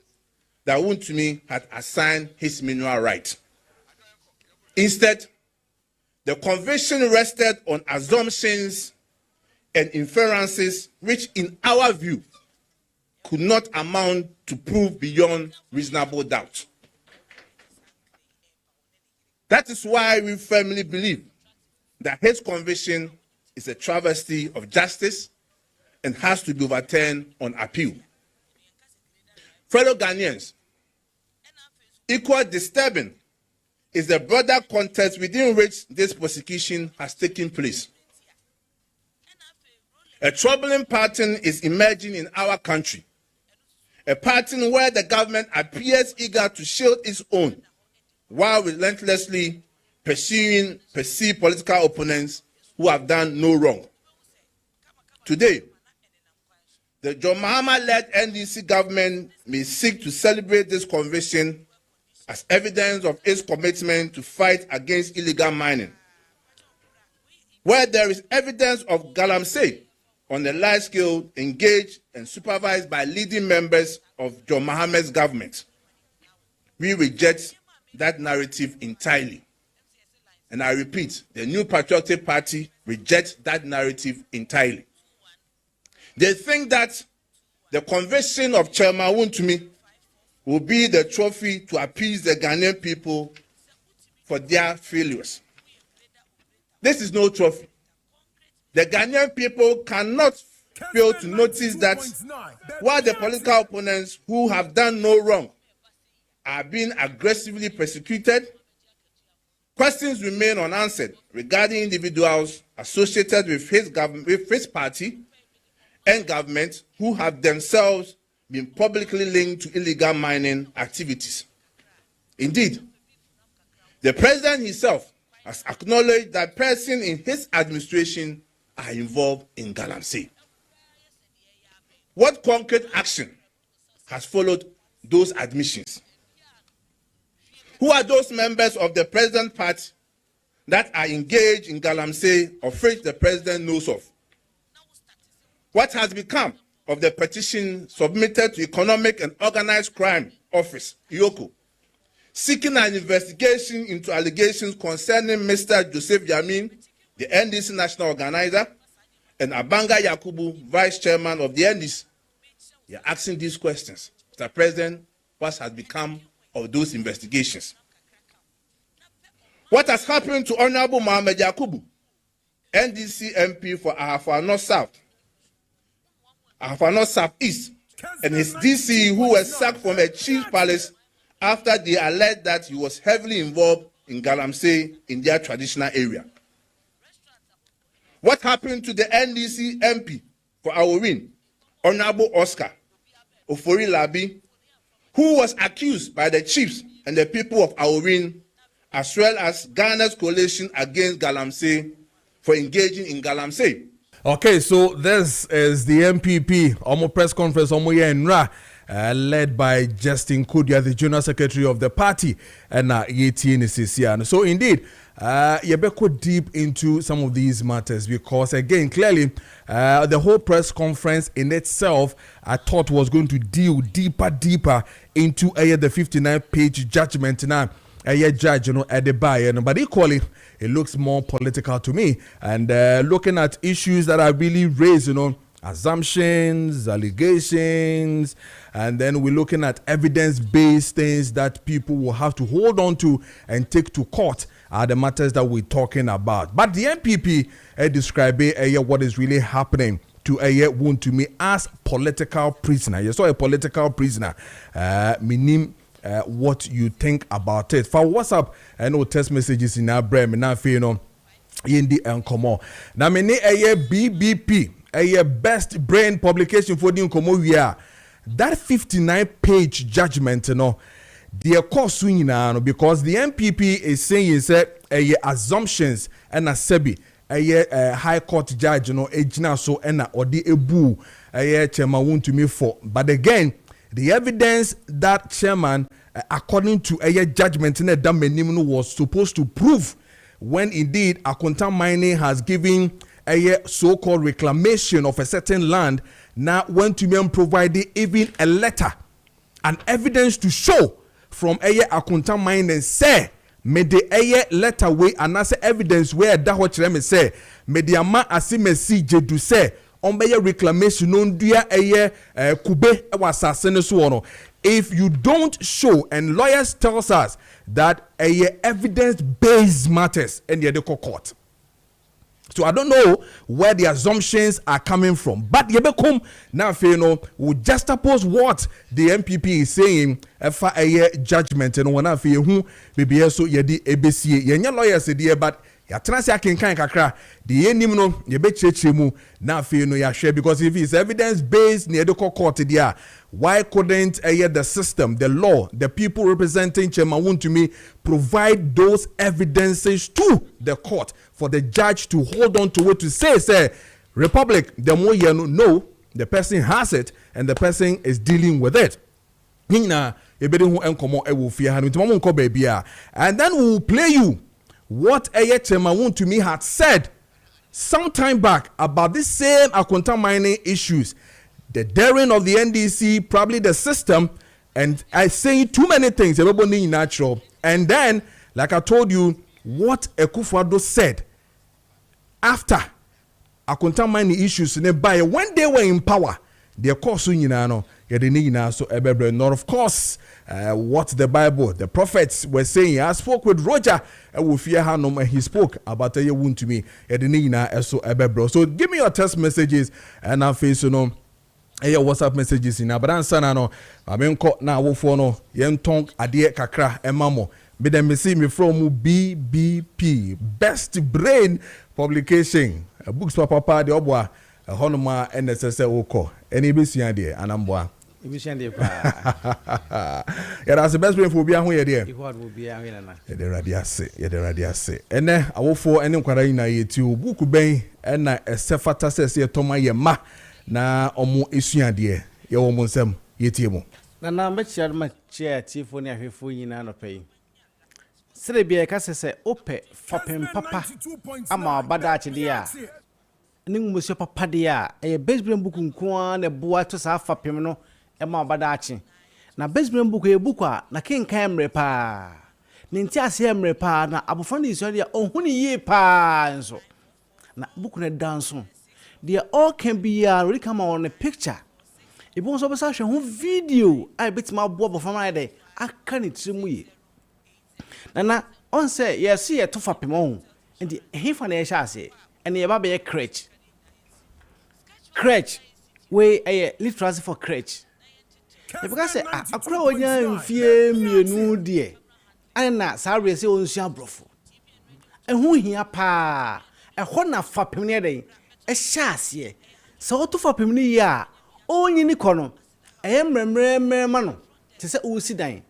that Wontumi had assigned his mineral right. Instead, the conviction rested on assumptions and inferences which, in our view, could not amount to proof beyond reasonable doubt. That is why we firmly believe that his conviction is a travesty of justice and has to be overturned on appeal. Fellow Ghanaians, equally disturbing is the broader context within which this prosecution has taken place. A troubling pattern is emerging in our country, a pattern where the government appears eager to shield its own while relentlessly pursuing perceived political opponents who have done no wrong. Today, the John Mahama-led NDC government may seek to celebrate this conviction as evidence of its commitment to fight against illegal mining. Where there is evidence of galamsey on a large scale engaged and supervised by leading members of John Mahama's government, we reject that narrative entirely. And I repeat, the New Patriotic Party rejects that narrative entirely. They think that the conviction of Chairman Wontumi will be the trophy to appease the Ghanaian people for their failures. This is no trophy. The Ghanaian people cannot fail to notice that while the political opponents who have done no wrong are being aggressively persecuted, questions remain unanswered regarding individuals associated with his party and government who have themselves been publicly linked to illegal mining activities. Indeed, the president himself has acknowledged that persons in his administration are involved in galamsey. What concrete action has followed those admissions? Who are those members of the president's party that are engaged in galamsey of which the president knows of? What has become of the petition submitted to Economic and Organized Crime Office, IOCO, seeking an investigation into allegations concerning Mr. Joseph Yamin, the NDC national organizer, and Abanga Yakubu, vice chairman of the NDC? They are asking these questions. Mr. President, what has become of those investigations? What has happened to Honorable Mohamed Yakubu, NDC MP for Ahafo South, Ahafo South East, and his DC who was sacked from a chief palace after they alleged that he was heavily involved in galamsey in their traditional area? What happened to the NDC MP for Aworin, Honorable Oscar Ofori Labi, who was accused by the chiefs and the people of Aworin, as well as Ghana's coalition against galamsey, for engaging in galamsey? Okay, so this is the MPP Omo press conference Omo Yenra, led by Justin Kudia, the General Secretary of the party, and Yeti. So indeed, Yebeko deep into some of these matters because again, clearly, the whole press conference in itself, I thought was going to deal deeper into the 59-page judgment now. Judge, at the buy, but equally, it looks more political to me. And looking at issues that are really raised, assumptions, allegations, and then we're looking at evidence-based things that people will have to hold on to and take to court are the matters that we're talking about. But the MPP describe what is really happening to Wontumi as political prisoner. You saw a political prisoner, meaning what you think about it. For WhatsApp, I know text messages in our brain, now in the Nkomo. Now, many BBP, a best brain publication for the Nkomo, we are that 59-page judgment, the course because the MPP is saying assumptions and a sebi, a high court judge, ejina so ena odi ebu, chairman Wontumi for. But again, the evidence that chairman, according to a judgment in a menim was supposed to prove when indeed Akonta Mining has given a so-called reclamation of a certain land, now went to me providing even a letter, an evidence to show from Akonta Mining say, me the letter way and as evidence where that what me say, me the ama asimesi jedu say, on be reclamation on dia kube wasasene so. If you don't show, and lawyers tells us that evidence-based matters in the court. So I don't know where the assumptions are coming from. But yebekum now we juxtapose what the MPP is saying a judgment and one of who maybe so yedi ABC yenya lawyers there but ya transia kinkan kakra the enim no yebecheche mu na ya share because if it's evidence based near the court there why couldn't the system, the law, the people representing Chairman Wontumi provide those evidences to the court for the judge to hold on to it to say Republic, the more you know, the person has it and the person is dealing with it. And then we will play you what Chairman Wontumi had said some time back about this same Akonta mining issues. The daring of the NDC, probably the system, and I say too many things, everybody natural. And then, like I told you, what Akufo-Addo said after Akonta mining issues, when they were in power, their course so not of course what the Bible, the prophets were saying. I spoke with Roger and he spoke about Wontumi. So give me your text messages and I'll face WhatsApp messages in Abadansa no amenko na awofo no yenton ade kakra emamo be dem see me from BBP Best Brain Publication books papa de obwa honoma NSS woko eni besua de anamboa ebisua de pa ya that's the best brain for bia ho ye de what will be ahwe na ye de radiase ene awofo ene nkwara ina yeti book ben na esefata sese toma ye ma na omo esuade ye wo mo nsam yetie mo na mbechia ma chia tifo ne ahwefo nyina no pay sere bia ka sese ope fapem papa ama obada achide a ni ngumosio papa de a e baseball book nko na boa to sa fapem no e ma obada achi na baseball book e book a na kenkan mre pa ni nti ase mre pa na abofo ne iso de ohuni ye pa nso na book na danso they all can be really come on a picture. If you want to show video, I bet my bob of my day. I can't it to me. Nana, on say, yes, see a tough pimon, and the Hifan chassis, and the baby a crutch. Crutch, way a literacy for crutch. If I say, a crow young fear me no dear, and not sorry, say on Shabrofu. And who here pa a honor for Pimney. A chassis, so to for Pimney ya, only Nicono, I am mano, to say, oh, sit down.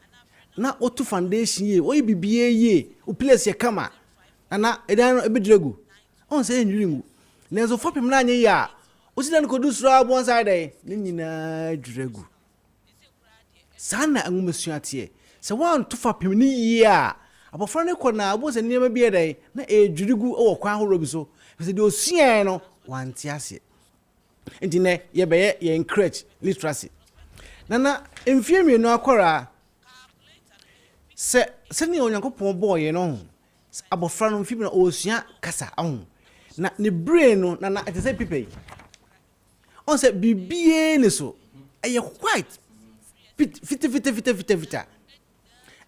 Not what to foundation ye, or be ye, who place your camera, and not a down a bit dragu. On saying you, there's a 4 ya, what's then could do strap one side, Nina dragu. Sana and Monsieur Tier, so one to for Pimney ya, about Frank Corner was a near be a day, not a dragu or Quan Robiso, because those Siano. One tiasi. And in ye be ye encourage literacy. Nana, infirmary no akora. Se ni onyankopon boy no. Abofra no mfimi na osua kasa ahun. Na ne brain no na it say pipe. On say bibie ne so. Eye quite fit.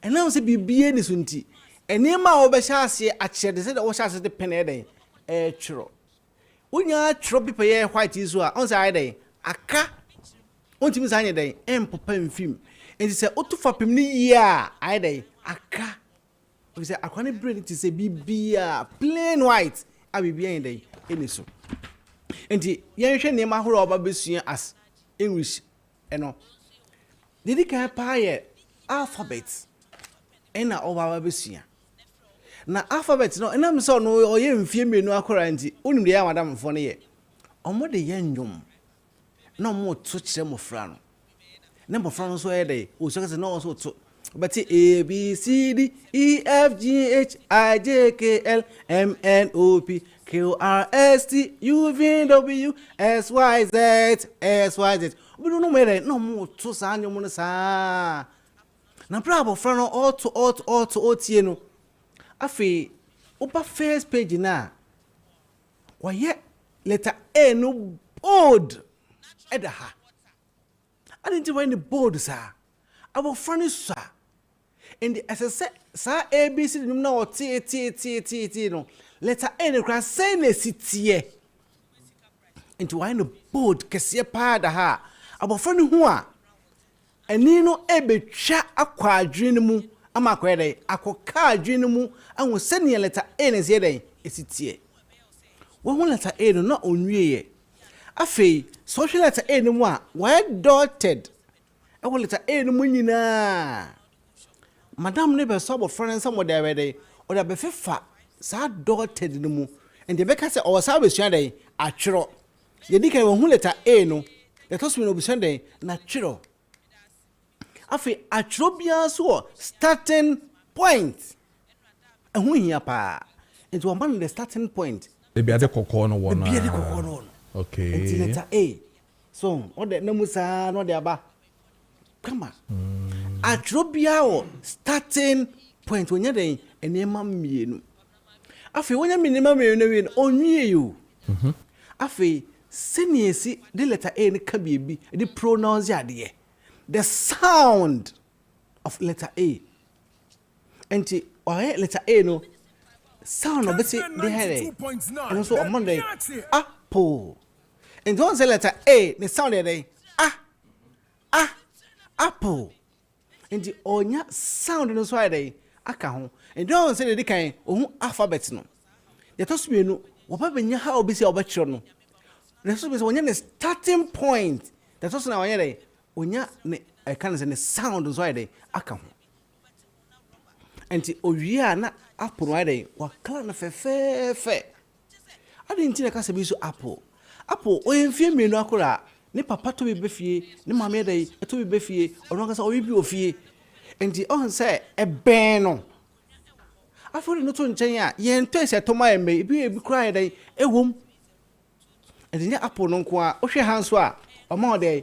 And now say bibie ne so nti. Enema wo be sha ase a kire de say wo sha ase de pen e den e twiro. Unya tro people here white is on side day aka ontimi sanye day empopa mfim enti se otufa pem ni ya ai day aka we say akwane brain it say bibia plain white abibia day eni so enti yen hwe ne ma horo oba besua as English eno didi kan pa ye alphabet ena oba besua na alphabet no enam so no oye mfie menu akora nti onim de ya madam fo ne ye omo de ye ndwom na omo to kire mofra no na mofra no so ye de o so kase no so to but A B C D E F G H I J K L M N O P Q R S T U V W X Y Z we don't know where no mo to sa ndwom no sa na bravo fra no auto tie no afi opa first page na waye letter A no bold eda ha adinti when the bold sa abo frani sa and the SS sa ABC num na o t no letter A no kra say na sitie into why no board kese pa da ha abofra no hu a ani no ebetwa akwa adwene mu ama akwa dey akoka adwene mu anwo sene letter A na sie dey esitie wo hu letter A no na onwie ye afei social letter A no mu a why dotted e wo letter A no mu nyina madam ne be so abofra no nsam dey dey o da be fefa sa dotted no mu and the beka say o sa be sua dey atwero ye dika wo hu letter A no the toss me no be sua dey na twero afi atwero bia so starting point ehun hia pa into one man the starting point they be ade kokko no one be ade kokko no okay into letter A so o de namusa no de aba kama atwero bia o starting point wonya den enema mienu afi wonya minima mienu wi onwie you afi seniesi de letter A ne ka biebi de pronounce ade the sound of letter A. And letter A no sound of the head. And also on Monday, apple. And don't say letter A, the sound of the apple. And the onya sound in the Friday, akaho. And don't say the kind of alphabet no. The toss me no, what be how busy or no. The toss me the starting point. The toss now onya ne I can say the sound is why they aka ho enti owia na apple why they wa kala na fe ade nti na ka se bi so apple o enfie menu akora ne papa to bi befie ne mama dey to bi befie ono ka se o bi ofie enti on say e ben no afori no to nchen a ye nto ese to ma eme bi kra dey ewom enti ne apple no nko a o hwe hanso a o ma dey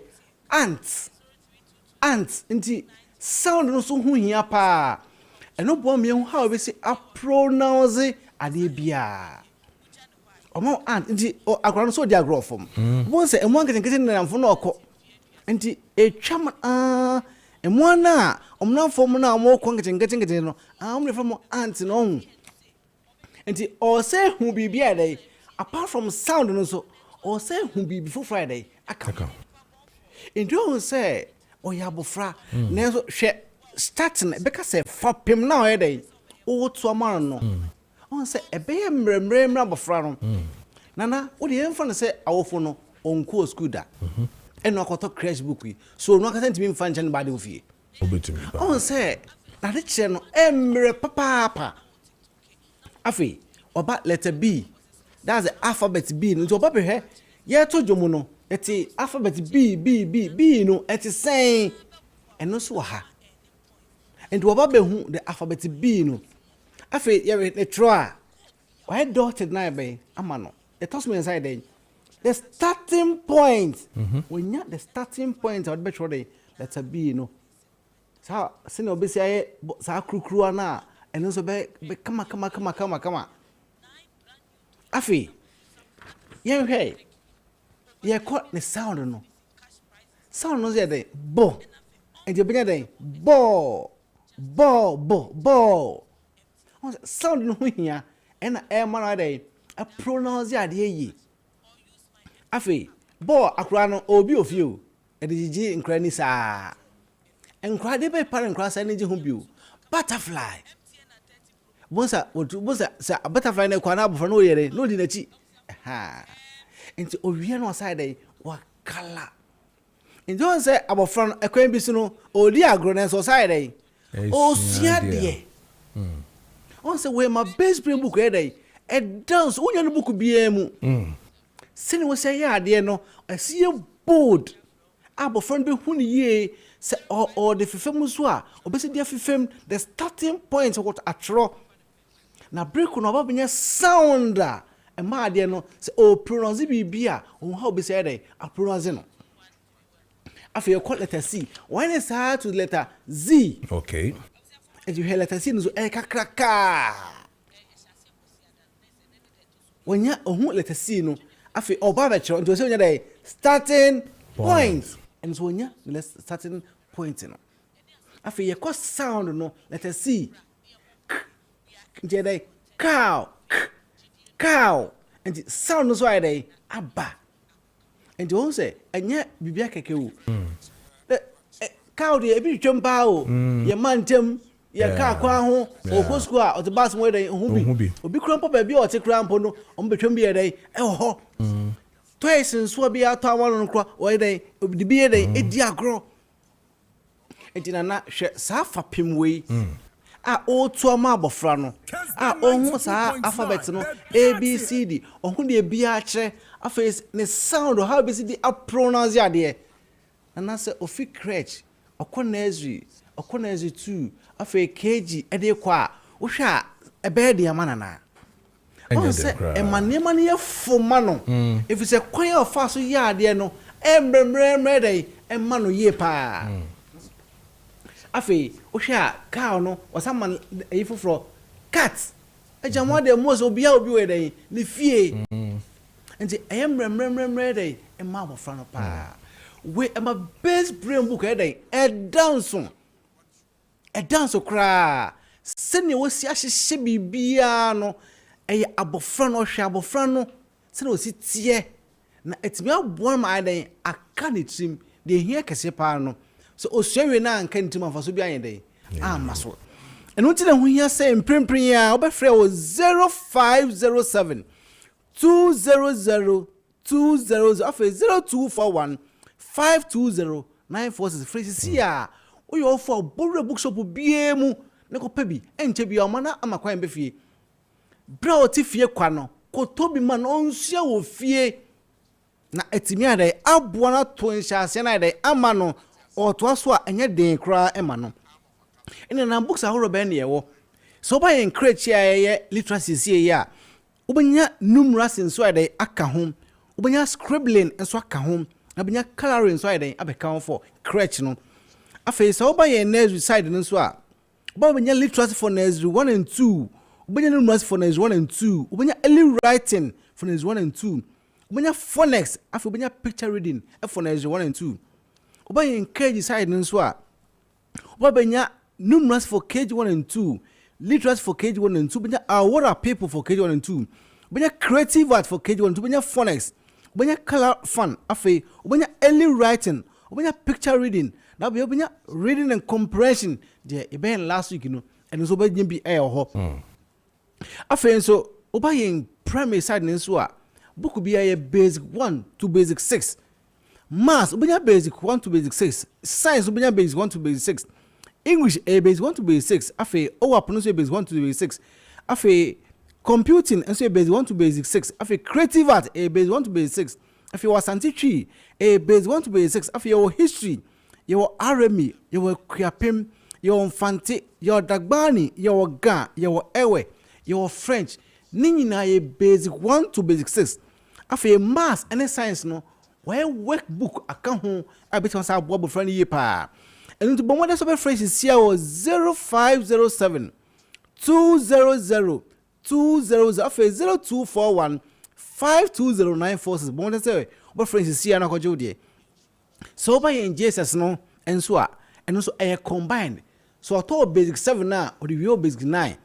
ants nti sound no so hu hia pa eno bo me hu how we say a pronounce ade bia omo ant nti akora no so di agro fom bo say emo anketenkete na mfo na okọ nti etwa emo na omna fom na mo okọ anketenkete no omna fom ant no hu nti o say hu bibia dai apart from sound no so o say hu bibi for Friday aka Indro say oya bofra na so hwe starting beka say fapem na o dey o to amara no on say ebeye mremremra bofra no nana o dey emfa no say awofo no onko school da eno akoto crash book yi so no akata ntimi mfa nche no ba de ofie obetimi ba on say na de kire no emre papa afi oba letter B that's the alphabet B no oba behwe ye to jomu no eti alphabet B no eti say eno so ha and oba behu the alphabet B no afi ye ne try why dotted na be amano it toss me inside then the starting point when you the starting point I would bet sure they letter B no so say no be say sa krukru na eno so be kama afi ye hey ye caught the sound no say dey bo and you begin dey bo sound no hia and e mara dey a pronounce ade yi afi bo akura no obi ofio e dey gigi nkra ni saa nkra dey be parent nkra saa ni gi ho bio butterfly bonsa sa butterfly na kwa na abofra no yere no di na chi ha enti owie no side wakala enti on say abofra no ekwan bi so no odi agro na so side o sia de on say we my best brain book e dance onya no book bia mu sene wo say ya de no asie bold abofra no be hu ni ye say or the fifem so a obesi dia fifem the starting point what atro na break no ba benya sound e ma de no say o pronounce bibia on how be say dey a pronounce no after you call letter C when is hard to letter Z okay and you hear letter C no so e kakraka when ya ohun letter C no after oba be chiro nto say onya dey starting point and so onya the starting point no after you call sound no letter C dey cow cow and sound no so ayɛ aba and you say ɛnyɛ bibia kɛkɛ o cow de ebi twem pa o ye mantem ye ka kwa ho o ko school a o te bas mo dey ho bi obi kura mpo ba bi o te kura mpo no o betwem bi ye dey ho twice nso bi ato awon no kura o ye dey obi bi ye dey edi agro etina na hwe sa fapem wei a o to ma abofra no a o hu sa alphabet no abcd o hu de bia kire afa ne sound how abcd a pronounce ya de na say ofi crèche okonezri 2 afa kg ede kwa wo hwe a ebe de amanana o say emanema ne yefoma no if say kwan ofa so ya de no embremremre de emma no ye pa afa wo hwe a cow no wasama eyifofro cat ejamo de mo so bia obi we de ne fie nti embremremre de emma abofra no pa we am a best brain book dance cry sene wo si ahyehye bibia no abofra no hwe abofra no sene wo si tie na etimi aboa ma den aka ne trim de hia kese pa no so osuawe na anka ntim afaso bi ayen maso eno ti na hu hia se mprempren a obefrɛ wo 0507 200 afa 0241 520946 free ya o yo for borrow bookshop bia mu ne ko pa bi enche bia o mana amakwan be fie bra o ti fie kwa no ko to bi man onsia wo fie na etimi ade aboa na to nhyase na ade ama no o to aso a enye den kra ema no ene na books ahoro be ne yewo so ba yen crate ye literacy sie ya obenya numeracy nso ade aka ho obenya scribbling nso aka ho abenya coloring so ayden abeka for crèche no afa so oba ye nursery side no so a oba benya literacy for nursery 1 and 2 obenya numeracy for nursery 1 and 2 obenya early writing for nursery 1 and 2 obenya phonics afa obenya picture reading for nursery 1 and 2 oba ye KG side no so a oba benya numeracy for KG 1 and 2 literacy for KG 1 and 2 obenya award people for KG 1 and 2 obenya creative art for KG 1 and 2 obenya phonics obenya color fun afa obenya early writing obenya picture reading na obenya reading and comprehension de even last week no and so obenya bi ho afa so obayen primary side nso a book bi aye basic 1 to basic 6 maths obenya basic 1 to basic 6 science obenya basic 1 to basic 6 english basic 1 to basic 6 afa owa pronounce basic 1 to basic 6 afa computing and so basic 1 to basic 6 afi creative art basic 1 to basic 6 afi wasantichi basic 1 to basic 6 afi your history your RME your Kuyapem your Mfante your Dagbani your Ga your Ewe your French ninyina ye basic 1 to basic 6 afi maths and science no why workbook aka ho abeton sa abo friend ye pa enu to bomo de so be French is here 0507 200 0241 520946 bon say bo friends see na kojo de so by in Jesus no enso a eno so e combined so to basic 7 na or the basic 9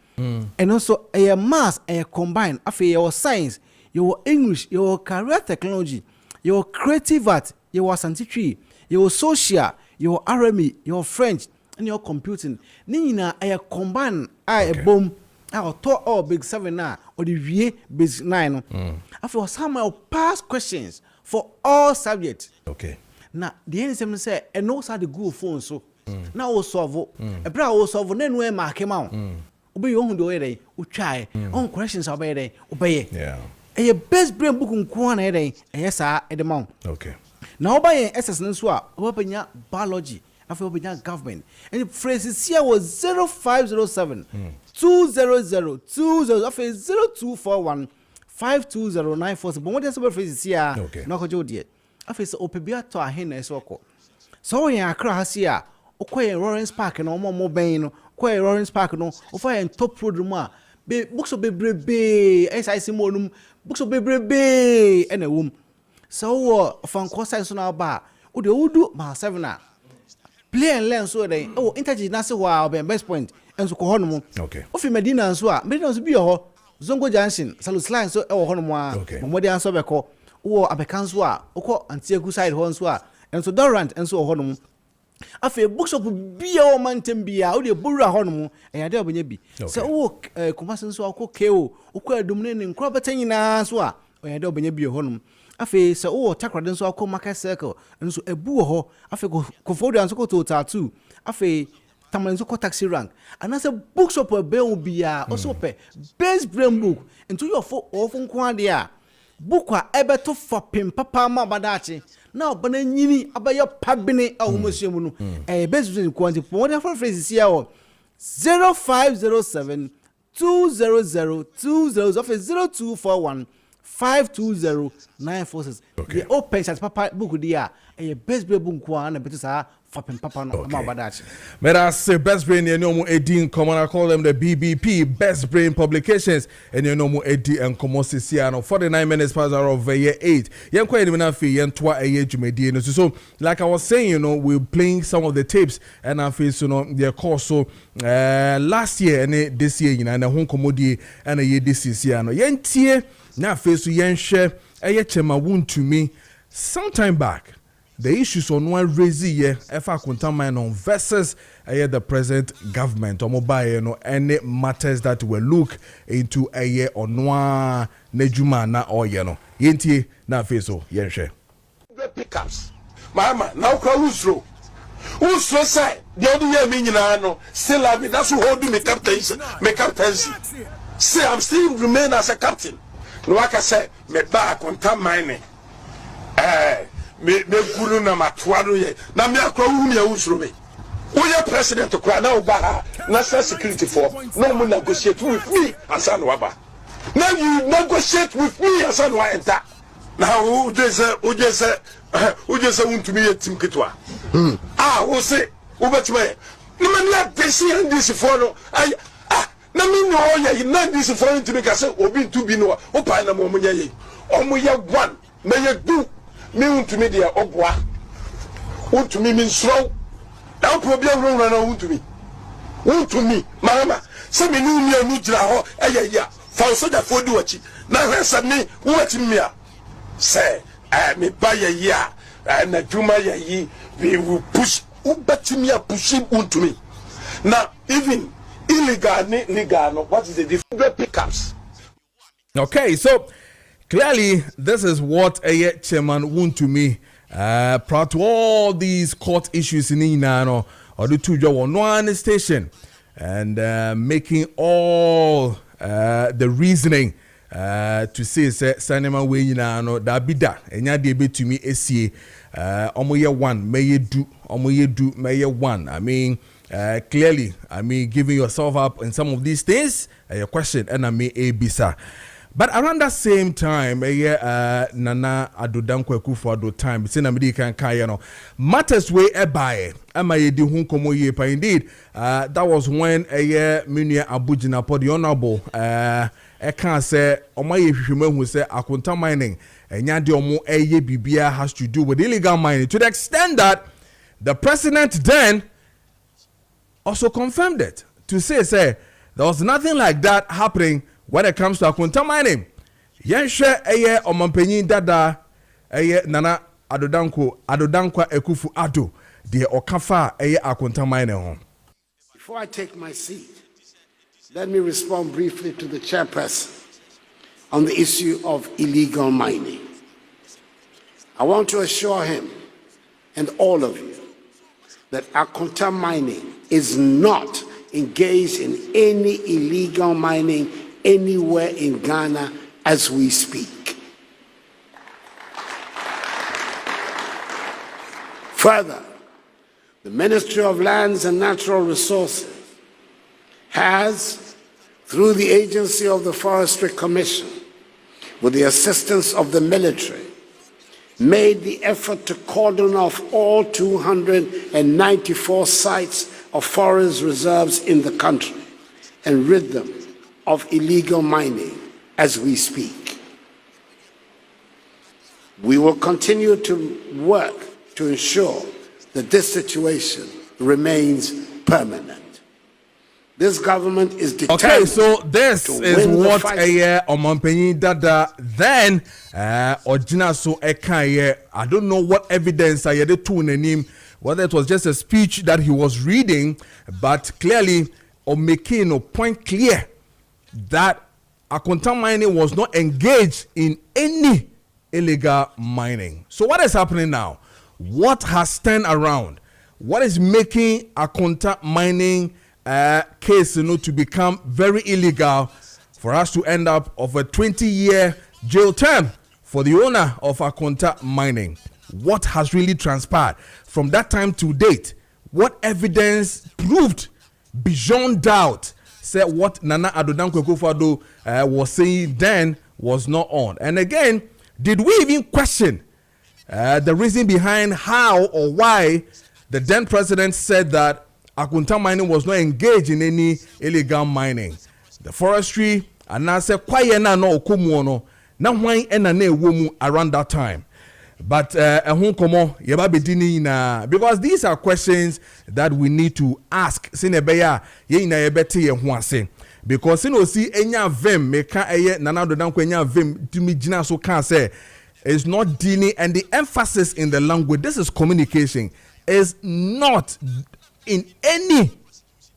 eno so e maths e combined afi your science your English your career technology your creative art your scientific your social your RME your French and your computing ninyina e combined a bom to all big 7 na or the VA basic 9 no after some past questions for all subjects okay na the end sem say e no sa the go phone so na wo solve e bra wo solve na no e Maakye ma obi yo hu do yere o twae on questions obey dey obey yeah e best brain book nko na yere e sa e de ma okay na obey SS nso a obenya biology after obenya government and the phrases here was 0507 200 after 0241 520946 but what is the phrases here no ko jodie after so opebia to ahen na so ko so yen akra ha si a okoye Lawrence Park no mo ben no koye Lawrence Park no ofa yen top road mu a be books of bebrebe SIC mo num books of bebrebe ena wom so fan ko sai so na ba o de wudu ma 7 na play and learn so dey interchange na se wa best point enso ko hono mu okay ofi Medina nso a Medina nso bi ho Zongo Junction Salus line so e wo hono mo a momodi anso beko wo abekanso a ukọ Antiegu side ho nso a enso Dorant enso wo hono mo afi bookshop bia o mantem bia o de buru hono mo eyade obenya bi se wo Kumasi nso akọ KO ukọ adumne ne nkro betanyina so a eyade obenya bi hono mo afi se wo Takrade nso akọ Market Circle nso ebu ho afi Kofodo nso ko Total 2 afi Tamanzo ko taxi rank and as a bookshop be bia also pe best brain book into your ofun kwa dia book a ebeto for pim papa ma badachi na obana nyini abaye pabene ahomusiemu no best brain quantity for what phrase here 0507 200 20 of 0241 520 946 the open chat papa book dia best brain book kwa na beto sa Papa no Mabadachi. Medas Best Brain and Nomo Edin common I call them the BBP Best Brain Publications and you know Edi and Komosisiano 49 minutes past hour of year 8. Yan quite even afi yan twa a year Jumedi. So like I was saying, you know, we're playing some of the tapes and I feel you know their course so last year and this year you know and a home commodity and a year this year no yan tie na face yan share a year chema wound to me sometime back. The issues on one raising here, if I contaminate on versus the present government, or mobile, you know, any matters that will look into a year or one nejuma na or you know, yenti na feso yenshe. Pickups, mama. Now who's through? Who's through side? The other year meaning I know. Still have me. That's who do me captaincy. Me captaincy. Say I'm still remain as a captain. No, like I say, me back contaminate. Me guru na matwaro ye na me akwa wu me usuro me wo ye president kwa na oba national security for no mo negotiate with me asa no aba now you negotiate with me asa no enter now who just want to be a team kitwa wo say wo betime no me na desi and this for no na me no ye na this for to make say obi to be no o pa na mo nya ye one na ye do me to me there obwa want to me mean slow now problem run want to me mama say me no me anu gira ho ya fa so da fo di wachi na hwesa me wachi me a say me ba ya na juma yi we will push ubati me a push want to me now even illegal legal no what is the different pickups. Okay, so clearly, this is what a chairman want to me. Proud to all these court issues in Inano or the two job on one station and making all the reasoning to say Sanema way Inano that be that and ya debate to me SCA omoye one may you do may you one. I mean clearly giving yourself up in some of these things a question and I may a bisa. But around that same time, Nana Adodankwa Akufo-Addo time, say na medi kan kaya no matters way ebae ama ye di hun komo ye pa indeed. That was when Munua Abujina the honorable can say omaye hwehwema hu say akonta mining enya de omo bibia has to do with illegal mining to the extent that the president then also confirmed it to say there was nothing like that happening when it comes to akonta mining. Yenshe omampenyin dada Nana Adodankwa Akufo-Addo de okafa akonta mining hon. Before I take my seat, let me respond briefly to the chairperson on the issue of illegal mining. I want to assure him and all of you that akonta mining is not engaged in any illegal mining anywhere in Ghana as we speak. Further, the Ministry of Lands and Natural Resources has, through the agency of the Forestry Commission, with the assistance of the military, made the effort to cordon off all 294 sites of forest reserves in the country and rid them of illegal mining as we speak. We will continue to work to ensure that this situation remains permanent. This government is determined. Okay, so this is what Omampenyi Dada then Ojina so eka I don't know what evidence I had to name, whether it was just a speech that he was reading, but clearly making a point clear that Akonta Mining was not engaged in any illegal mining. So what is happening now? What has turned around? What is making Akonta Mining case to become very illegal for us to end up of a 20-year jail term for the owner of Akonta Mining? What has really transpired from that time to date? What evidence proved beyond doubt said what Nana Addo Dankwa Akufo-Addo was saying then was not on? And again, did we even question the reason behind how or why the then president said that Akonta Mining was not engaged in any illegal mining? The forestry and I said quiet na no okumuono na hwan ena na ewomu around that time. But because these are questions that we need to ask. Because see enya vim meka eye Nana Addo Dankwa enya vim timi gina so can say is not dealing, and the emphasis in the language, this is communication, is not in any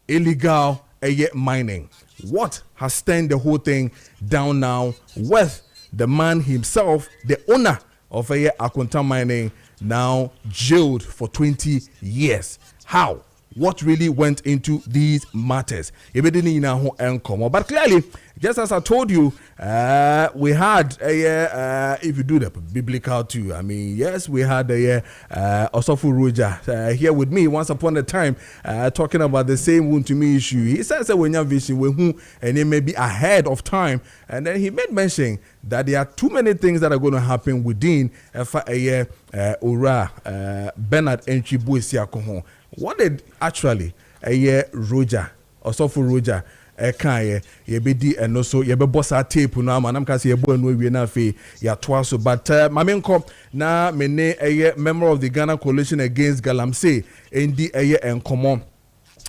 illegal mining. What has turned the whole thing down now with the man himself, the owner of Akonta Mining, now jailed for 20 years? How? What really went into these matters? But clearly, just as I told you, we had if you do the biblical too, I mean, yes, we had Osofu Roja here with me once upon a time, talking about the same wound to me issue. He says that when you have vision, and it may be ahead of time, and then he made mention that there are too many things that are going to happen within Ora Bernard Enchibu. What did actually Roja Osofu Roja Ekaye yebedi eno so yebebosa tape na manam ka se yebo enu awie na fe ya toa so, but mamenko na mene member of the Ghana Coalition Against Galamsey endi enkomo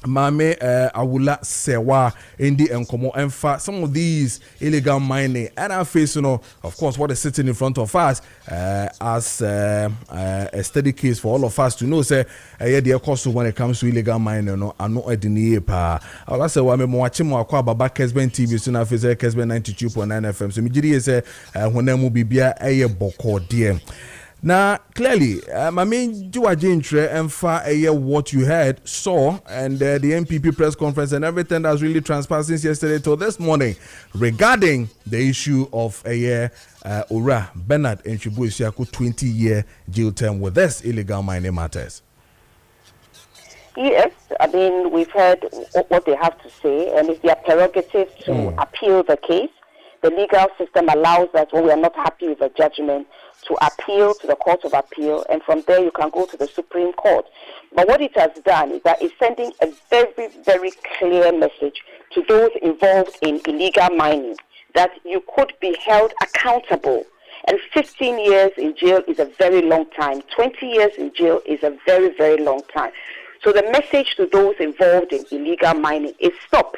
Mame Awula Sewa Indi Enkomo Enfa, some of these illegal mining, and our face, of course, what is sitting in front of us as a steady case for all of us to know, say, the cost when it comes to illegal mining, and not a denier pa. I'll say, well, I'm watching more about Kessben TV, soon after Kessben 92.9 FM. So, me say, when them will be a boko dear. Now, clearly, I mean, do I and far what you heard, saw, and the NPP press conference and everything that's really transpired since yesterday till this morning regarding the issue of Ora Bernard Enchibu 20-year jail term with this illegal mining matters. Yes, I mean, we've heard what they have to say, and it's their prerogative to appeal the case. The legal system allows us, when we are not happy with a judgment, to appeal to the Court of Appeal, and from there you can go to the Supreme Court. But what it has done is that it's sending a very, very clear message to those involved in illegal mining that you could be held accountable. And 15 years in jail is a very long time. 20 years in jail is a very, very long time. So the message to those involved in illegal mining is stop.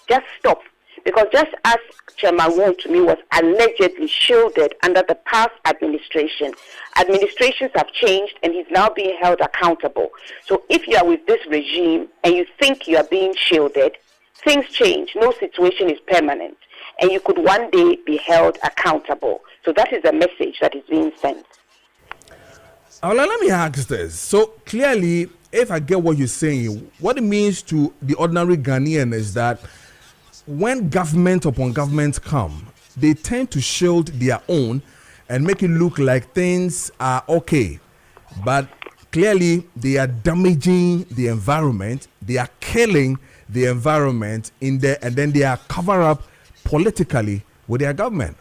Just stop. Because just as Chairman Wong to me was allegedly shielded under the past administration, administrations have changed and he's now being held accountable. So if you are with this regime and you think you are being shielded, things change. No situation is permanent. And you could one day be held accountable. So that is the message that is being sent. Let me ask this. So clearly, if I get what you're saying, what it means to the ordinary Ghanaian is that when government upon government come, they tend to shield their own and make it look like things are okay. But clearly, they are damaging the environment. They are killing the environment in there, and then they are cover up politically with their government.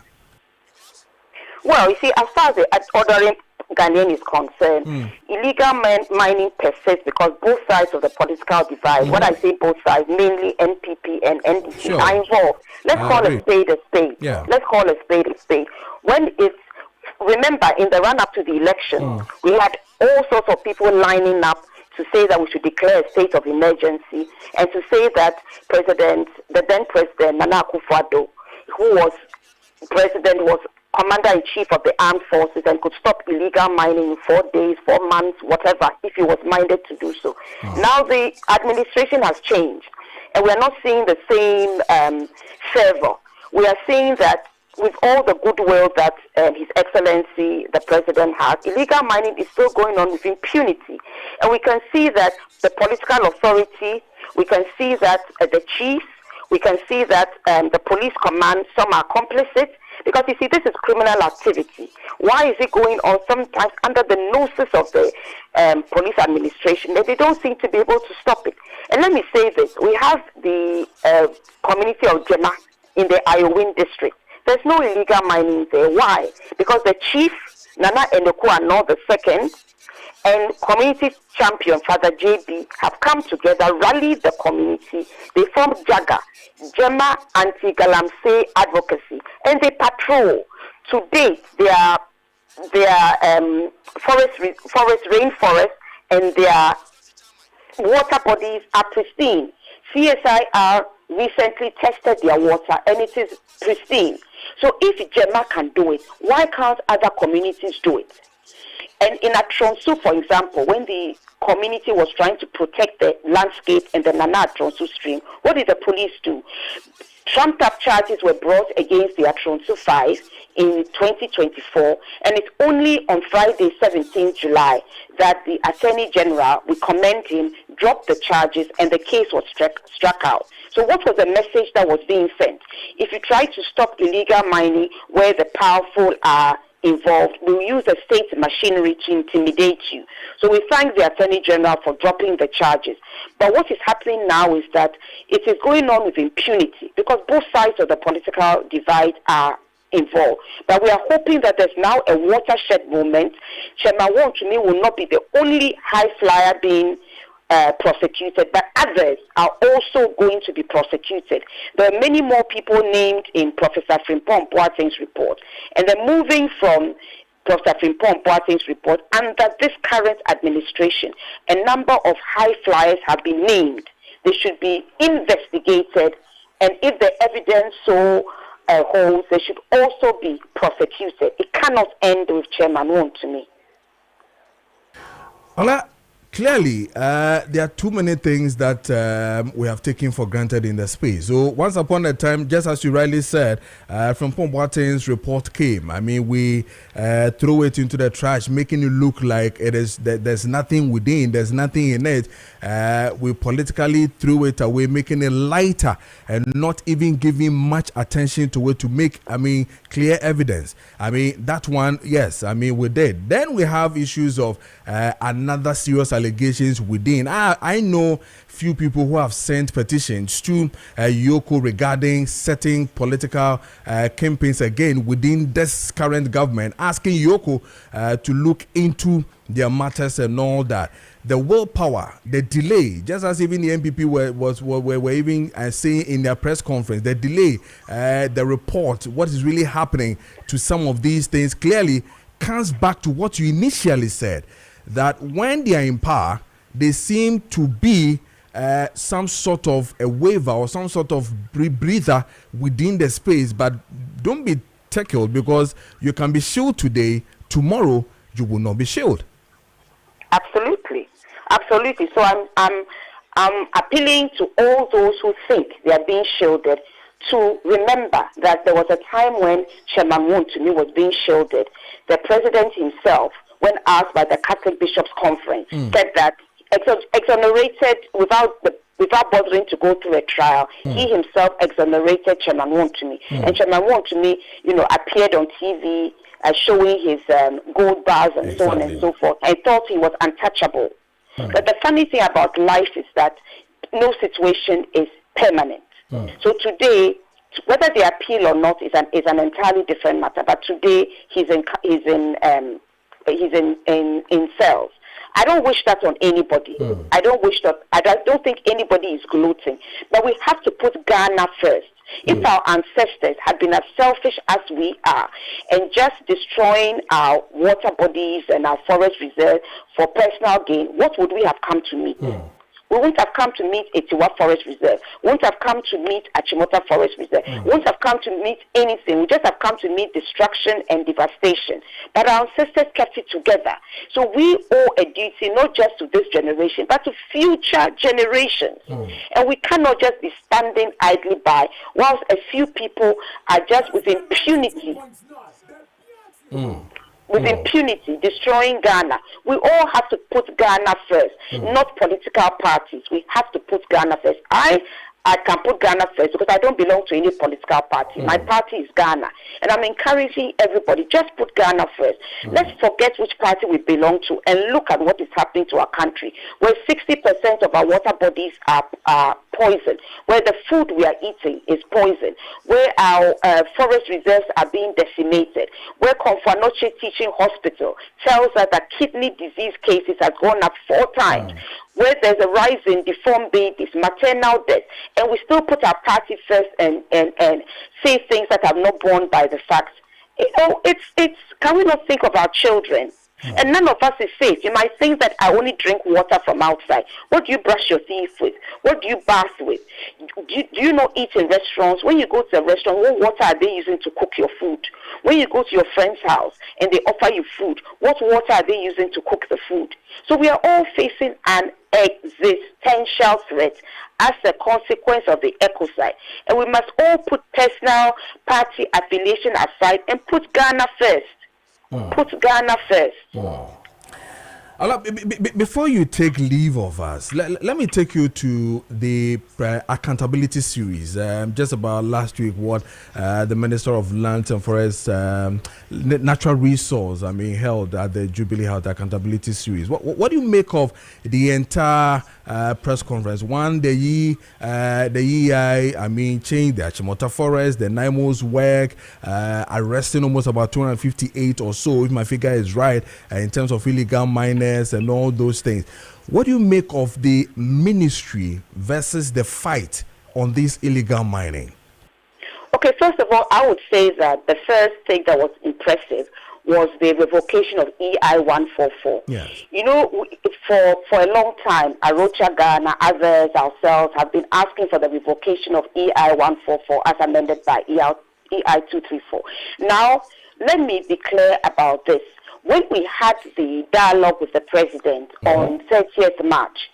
Well, you see, as far as the ordinary Ghanaian is concerned, illegal mining persists because both sides of the political divide, when I say both sides, mainly NPP and NDC, are involved. Let's call a spade a spade. Yeah. Let's call a spade a spade. Remember, in the run-up to the election, we had all sorts of people lining up to say that we should declare a state of emergency, and to say that the then President Nana Akufo-Addo, who was president, was commander-in-chief of the armed forces and could stop illegal mining in 4 days, 4 months, whatever, if he was minded to do so. Now the administration has changed, and we are not seeing the same fervor. We are seeing that with all the goodwill that His Excellency, the President, has, illegal mining is still going on with impunity. And we can see that the political authority, we can see that the chiefs, we can see that the police command, some are complicit, because you see, this is criminal activity. Why is it going on sometimes under the noses of the police administration that they don't seem to be able to stop it? And let me say this, we have the community of Jema in the Iowin district. There's no illegal mining there. Why? Because the chief, Nana Enoku-Ano II, and community champion, Father JB, have come together, rallied the community. They formed JAGA, Jema Anti-Galamsey Advocacy, and they patrol. To date, their rainforest, and their water bodies are pristine. CSIR recently tested their water, and it is pristine. So if Jema can do it, why can't other communities do it? And in Atronsu, for example, when the community was trying to protect the landscape and the Nana Atronsu stream, what did the police do? Trumped-up charges were brought against the Atronsu 5 in 2024, and it's only on Friday, 17th July, that the Attorney General, we commend him, dropped the charges, and the case was struck out. So what was the message that was being sent? If you try to stop illegal mining where the powerful are involved, we'll use the state machinery to intimidate you. So we thank the Attorney General for dropping the charges. But what is happening now is that it is going on with impunity, because both sides of the political divide are involved. But we are hoping that there's now a watershed moment. Chema to me will not be the only high flyer being prosecuted, but others are also going to be prosecuted. There are many more people named in Professor Frimpong Boateng's report, and they're moving from Professor Frimpong Boateng's report under this current administration. A number of high flyers have been named. They should be investigated, and if the evidence so holds, they should also be prosecuted. It cannot end with Chairman Wong to me. Ola, clearly, there are too many things that we have taken for granted in the space. So once upon a time, just as you rightly said, from Boateng's report came. I mean, we threw it into the trash, making it look like it is there's nothing within, there's nothing in it. We politically threw it away, making it lighter and not even giving much attention to it to make, I mean, clear evidence. I mean, that one, yes, I mean, we did. Then we have issues of another serious allegations within. I know few people who have sent petitions to Yoko regarding setting political campaigns again within this current government, asking Yoko to look into their matters and all that. The willpower, the delay, just as even the MPP were even saying in their press conference, the delay, the report, what is really happening to some of these things clearly comes back to what you initially said, that when they are in power, they seem to be some sort of a waiver or some sort of breather within the space. But don't be tickled, because you can be shielded today, tomorrow you will not be shielded. Absolutely. Absolutely. So I'm appealing to all those who think they are being shielded to remember that there was a time when Chairman Wong to me was being shielded. The president himself, when asked by the Catholic Bishops' Conference, said that exonerated without bothering to go through a trial. He himself exonerated Chairman Wong to me. And Chairman Wong to me, appeared on TV showing his gold bars and so on and so forth. I thought he was untouchable. But the funny thing about life is that no situation is permanent. So today, whether they appeal or not is an entirely different matter. But today he's in cells. I don't wish that on anybody. I don't think anybody is gloating. But we have to put Ghana first. If our ancestors had been as selfish as we are and just destroying our water bodies and our forest reserves for personal gain, what would we have come to meet? We wouldn't have come to meet Etiwa Forest Reserve. We wouldn't have come to meet Achimota Forest Reserve. We wouldn't have come to meet anything. We just have come to meet destruction and devastation. But our ancestors kept it together. So we owe a duty not just to this generation, but to future generations. And we cannot just be standing idly by whilst a few people are just with impunity. With impunity, destroying Ghana. We all have to put Ghana first, not political parties. We have to put Ghana first. I can put Ghana first because I don't belong to any political party. My party is Ghana. And I'm encouraging everybody, just put Ghana first. Let's forget which party we belong to and look at what is happening to our country, where 60% of our water bodies are poisoned, where the food we are eating is poisoned, where our forest reserves are being decimated, where Konfanoche Teaching Hospital tells us that kidney disease cases have gone up 4 times, where there's a rise in deformed babies, maternal death, and we still put our party first and say things that are not borne by the facts. You know, it's can we not think of our children? And none of us is safe. You might think that I only drink water from outside. What do you brush your teeth with? What do you bath with? Do you not eat in restaurants? When you go to a restaurant, what water are they using to cook your food? When you go to your friend's house and they offer you food, what water are they using to cook the food? So we are all facing an existential threat as a consequence of the ecocide. And we must all put personal party affiliation aside and put Ghana first. Put Ghana first. Before you take leave of us, let me take you to the accountability series. Just about last week, what the Minister of Lands and Forests, Natural Resource, held at the Jubilee Health Accountability Series. What do you make of the entire press conference? One, the EI, changed the Achimota Forest, the NIMO's work, arresting almost about 258 or so, if my figure is right, in terms of illegal miners and all those things. What do you make of the ministry versus the fight on this illegal mining? Okay, first of all, I would say that the first thing that was impressive was the revocation of EI 144. Yes. You know, for a long time, Arocha Ghana, others, ourselves, have been asking for the revocation of EI 144 as amended by EI 234. Now, let me be clear about this. When we had the dialogue with the president on 30th March,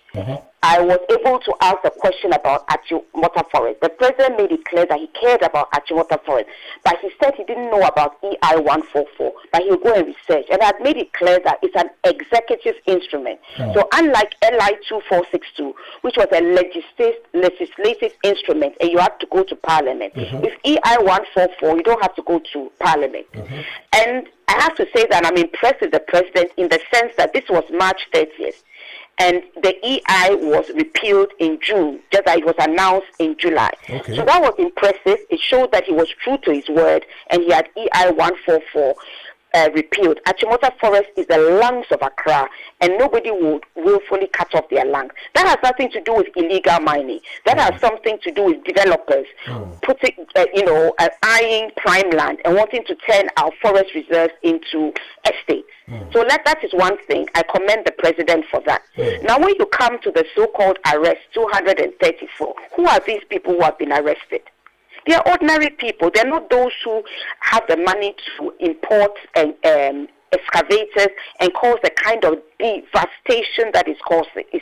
I was able to ask a question about Achimota Forest. The president made it clear that he cared about Achimota Forest, but he said he didn't know about EI 144, but he'll go and research. And I had made it clear that it's an executive instrument. So unlike LI 2462, which was a legislative instrument, and you have to go to Parliament, with EI 144, you don't have to go to Parliament. And I have to say that I'm impressed with the president in the sense that this was March 30th. And the EI was repealed in June, just as it was announced in July. Okay. So that was impressive. It showed that he was true to his word, and he had EI 144 repealed. Achimota Forest is the lungs of Accra, and nobody would willfully cut off their lungs. That has nothing to do with illegal mining. That has something to do with developers putting, eyeing prime land and wanting to turn our forest reserves into estates. So that is one thing. I commend the president for that. Now, when you come to the so-called arrest, 234, who are these people who have been arrested? They are ordinary people. They're not those who have the money to import and excavators and cause the kind of devastation that is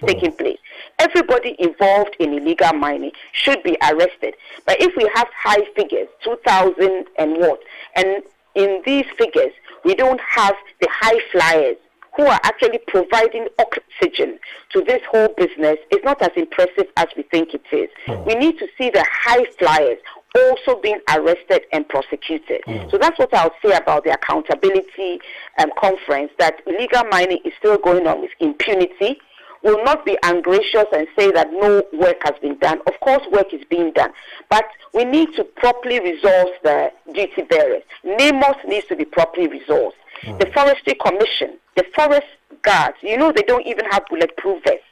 taking place. Everybody involved in illegal mining should be arrested. But if we have high figures, 2,000 and what, and in these figures, we don't have the high flyers who are actually providing oxygen to this whole business, is not as impressive as we think it is. We need to see the high flyers also being arrested and prosecuted. So that's what I'll say about the accountability conference, that illegal mining is still going on with impunity. Will not be ungracious and say that no work has been done. Of course, work is being done. But we need to properly resource the duty bearers. NAMOS needs to be properly resourced. The Forestry Commission, the forest guards, they don't even have bulletproof vests.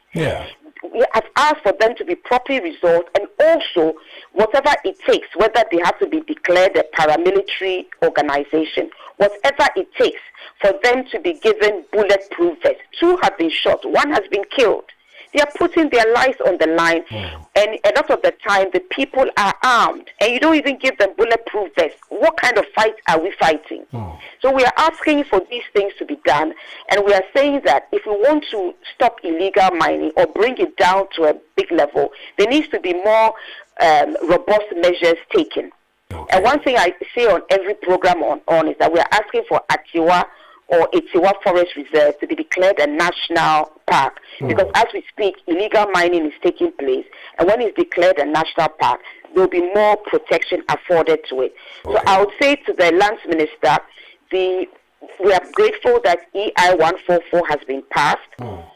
have asked for them to be properly resolved, and also whatever it takes, whether they have to be declared a paramilitary organization, whatever it takes for them to be given bulletproof vests. 2 have been shot, 1 has been killed. They are putting their lives on the line, and a lot of the time the people are armed, and you don't even give them bulletproof vests. What kind of fight are we fighting? So we are asking for these things to be done, and we are saying that if we want to stop illegal mining or bring it down to a big level, there needs to be more robust measures taken. And one thing I say on every program on is that we are asking for Atiwa or Etiwa Forest Reserve to be declared a national park, because as we speak, illegal mining is taking place, and when it's declared a national park, there will be more protection afforded to it. So I would say to the lands minister, we are grateful that EI 144 has been passed.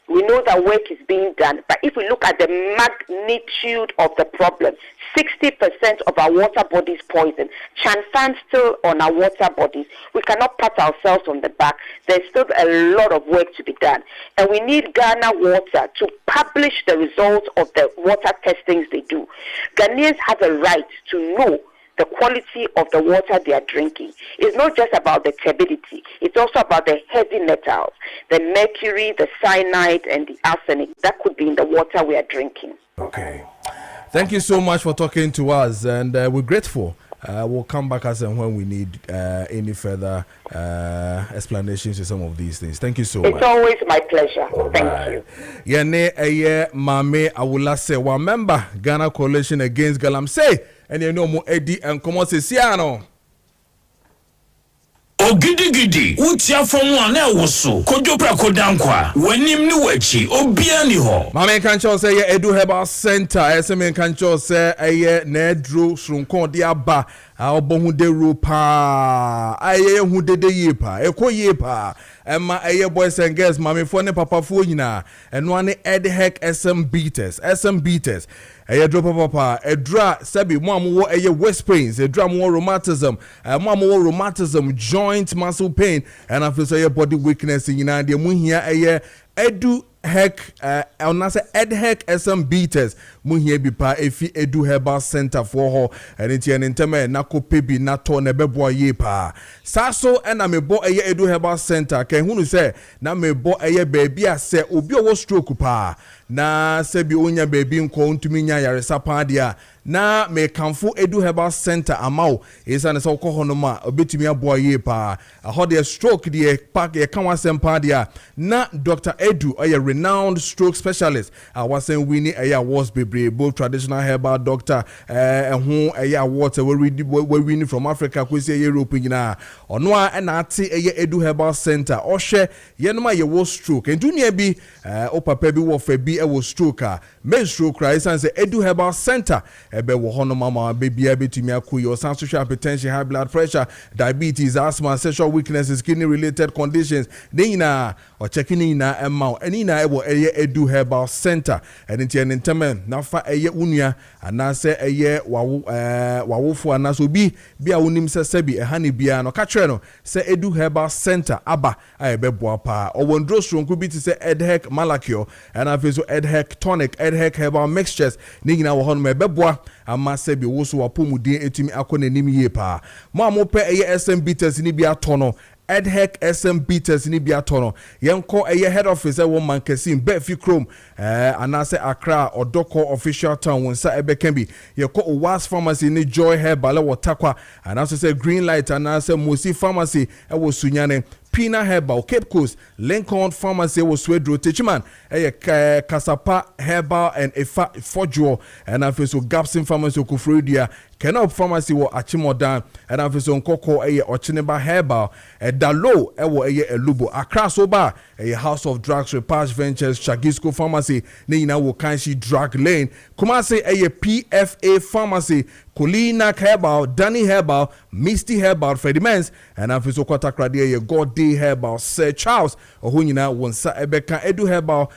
We know that work is being done, but if we look at the magnitude of the problem, 60% of our water bodies poisoned, Chanfan still on our water bodies. We cannot pat ourselves on the back. There's still a lot of work to be done, and we need Ghana Water to publish the results of the water testings they do. Ghanaians have a right to know the quality of the water they are drinking. It's not just about the turbidity. It's also about the heavy metals, the mercury, the cyanide, and the arsenic that could be in the water we are drinking. Okay. Thank you so much for talking to us, and we're grateful. We'll come back as and when we need any further explanations to some of these things. Thank you so much. It's always my pleasure. Thank you. Yene Mame Awula say, one member Ghana Coalition Against Galamsey. And you know mo Eddie and Komo Sesiano. Ogidi utia from one woso Kojo Preko Dankwah wenim ni wachi obia ni ho Mame kancho say ye Edu Herbal Center eseme kancho say eye na edru srunkon de aba obohu de rupa aye hu de ye pa ekoye pa Emma aye boys and girls mame fo ne papa fo nyina eno ane Edhec SM Beaters eye drop papa edra sabi mo amwo eye west pains edra mo rheumatism mo amwo rheumatism joint muscle pain and after say body weakness nyina de mu hia eye Edhec SM Beaters muhie bipa efi Edu Herbal Center for ho and it yen nteme na kopebi na to na bebo ye pa saso na mebo eye Edu Herbal Center kan hunu se na mebo eye baby ase obi owo stroke pa na se bi onya baby nko ntumi nya yaresa pa dia na me kanfo Edu Herbal Center amao isa ne so ko no ma obetumi abo ye pa ho de stroke de pack ye kan wasem pa dia na Dr. Edu oye renowned stroke specialist wasen winning eye awards both traditional herbal doctor who eye awards we winning from Africa kwesi Europe nyina ono a na ate eye Edu Herbal Center ohwe ye no ma ye wo stroke endunia bi o papa bi wo fa bi e wo stroke a me stroke cry sense Edu Herbal Center ebe wo hono mama baby betumi akoyi o san social hypertension, high blood pressure, diabetes, asthma, sexual weaknesses, kidney related conditions nyina o checking nyina emma eni na ebo eye Edu Herbal Center and enti entemen na fa eye unua anase eye wawofo anaso bi a wonim sebi ehane bia no ka kire no se Edu Herbal Center aba ayebeboa pa o wondro stronku bi ti se Edhec Malakio and afeso Edhec Tonic, Edhec Herbal Mixtures nyina wo hono mebeboa ama sebi wo so wapomudin etimi akona nim ye pa mo amope eye SM Beaters ni bia tono Edhec SM Beaters ni bia tono yenko eye head office e wo mankesim Befi Chrome anase Accra Odoko official town wonsa ebekan yeko Owas Pharmacy ni Joy Herbal wo Takwa anase say Green Light anase Mosi Pharmacy e wo Sunyane Pina Herbal, Cape Coast, Lincoln Pharmacy was Swedro Techiman, Kasapa Herbal and Efa Fojo, and Afeso Gapsin Pharmacy Kufrudia, Kenop Pharmacy was Achimodan, and Afeso Koko Ochineba Herbal, Dalo, Ewo Lubo, Accra Soba, a House of Drugs Repatch Ventures, Chagisco Pharmacy, Nina Wokanshi Drug Lane, Kumase PFA Pharmacy, Kulina Herbal, Danny Herbal, Misty Herbal, Freddie Mens, and Afeso Kotakradia, God D Herbal, Sir Charles, Ohunyina, Wonsa Ebeka, Edu Herbal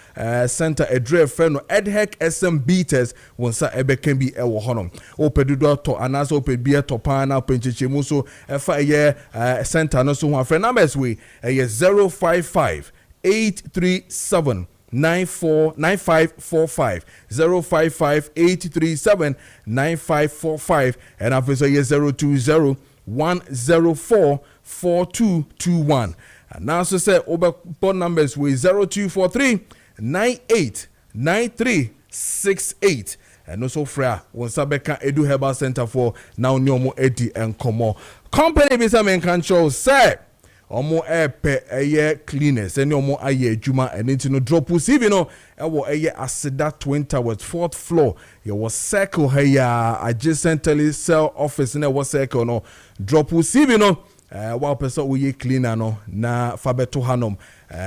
Center, Edre Feno, Edhec SM Beaters, Wonsa Ebekan be Ewohonom. Opedudo to Anas, Open Beer Topana, Penchimuso, FIA Center, no so one friend numbers we a 055 837 9545 055 9545 and after so 020 104 4221 and now so say over phone numbers with 0243 989368 and also fra won sabeka edu herbal center for now nyomo edi enkomo company bi some control say omo epe eye cleaners eni omo aye adwuma eni no drop CV no ewo eye aseda twin towers 4th floor ye was circle here adjacent telecell office na was circle no drop CV no wa person we cleaner no na fabeto hanom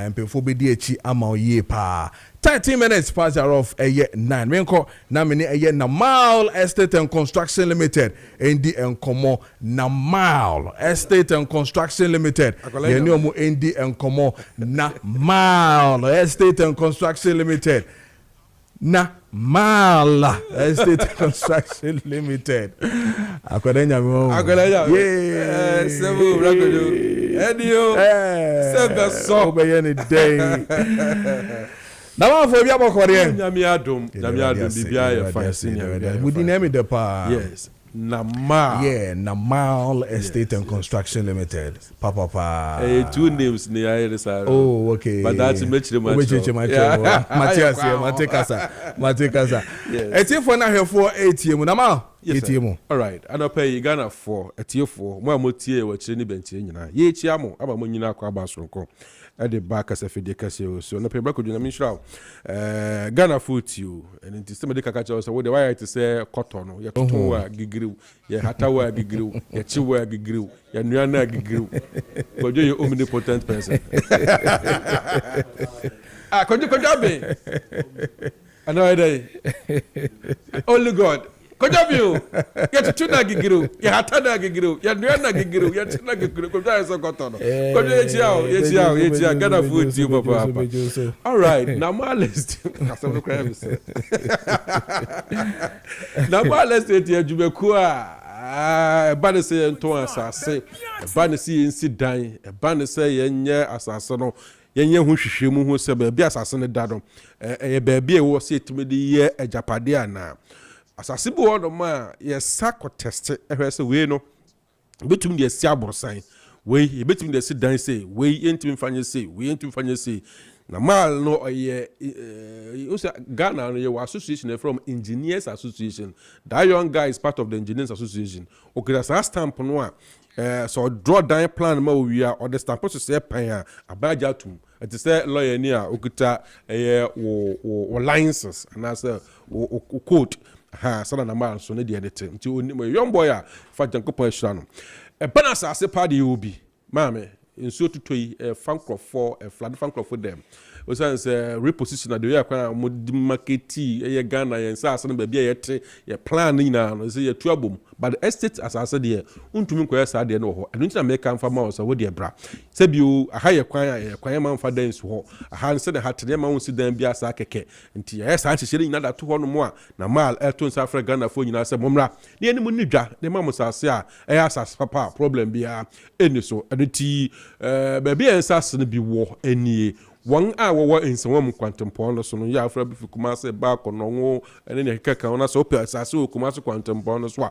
mpefo be di echi ama oye pa 30 minutes past off eye 9 menko na meni eye Namal Estate and Construction Limited endi enkomo Namal Estate and Construction Limited ye ni omo endi enkomo Namal Estate and Construction Limited Namal Estate Construction Limited akodenya mo yeah sebu ragodo edio sebe so be any day na ma fo bia bokore nyame adom bibia ya fine senior we didn't the pa yes Namal Estate and Construction Limited papa two names ni ayeresa oh okay but that's mechire Matekasa etiefo na hwefo ATM Namal ATM all right anope Ghana for etiefo mo amotie wa kire ni bentie nyina ye chia mo aba mo nyina akwa aba sonko at the back as a fide kase so no pebra ko duna minshra Ghana foot you and it is somebody kaka cho so we the why to say cotton no ye toton wa gigiriw ye hata wa gigiriw ye chi wa gigiriw ye nuana gigiriw Kojo you omnipotent person Kojo be another day only God Kojo get to na gigiru ya hata na gigiru ya nuana gigiru ya tina gigiru Kojo so kotono Kojo ye chia Ghana food you papa all right now my list now my list ya jubeku a ba ne se nton asase ba ne se yensi dan ba ne se yenye asase no yenye hu hwehwemu hu se ba bi asase ne da no ba bi e wo se timedi ye ajapade ana asase bi wono ma ye sako test ehwese we no betum de si aborosan we betum de si dan say we yentim fanye say we yentim fanye say na mal no ye usa Ghana no ye association from engineers association that young guy is part of the engineers association okay that's stamp no so draw down plan ma we are or the stamp so say pan abaja tum it say lawyer ni a okuta wo licenses and as wo code sana na mal so ne de edit nti oni young boy a fa jankopo ehira no balance ase party obi maame nso tutoi fankrofo flood fankrofo dem we say reposition na de ya kwa mod marketi Ghana yen sa ase no ba bia yete ye plan nyina no say ye tuabom but the estate asase de untumi nkoya sa de no ho enu ntina make am fa ma so wo de bra say bio aha ye kwan ma mfa dan so ho aha se de hatene ma won si dan bia sa keke nti ye sa chechere nyina da to ho no mo a na mal elton sa fra Ghana fo nyina se momra ne eni mu nidwa de ma mo sase a asase papa problem bia eni so editi ba bia asase no bi wo enie one hour in some quantum pound so no ya afra bi kuma se ba ko no wo ene ne keka ona so pe asase o kuma so quantum pound so a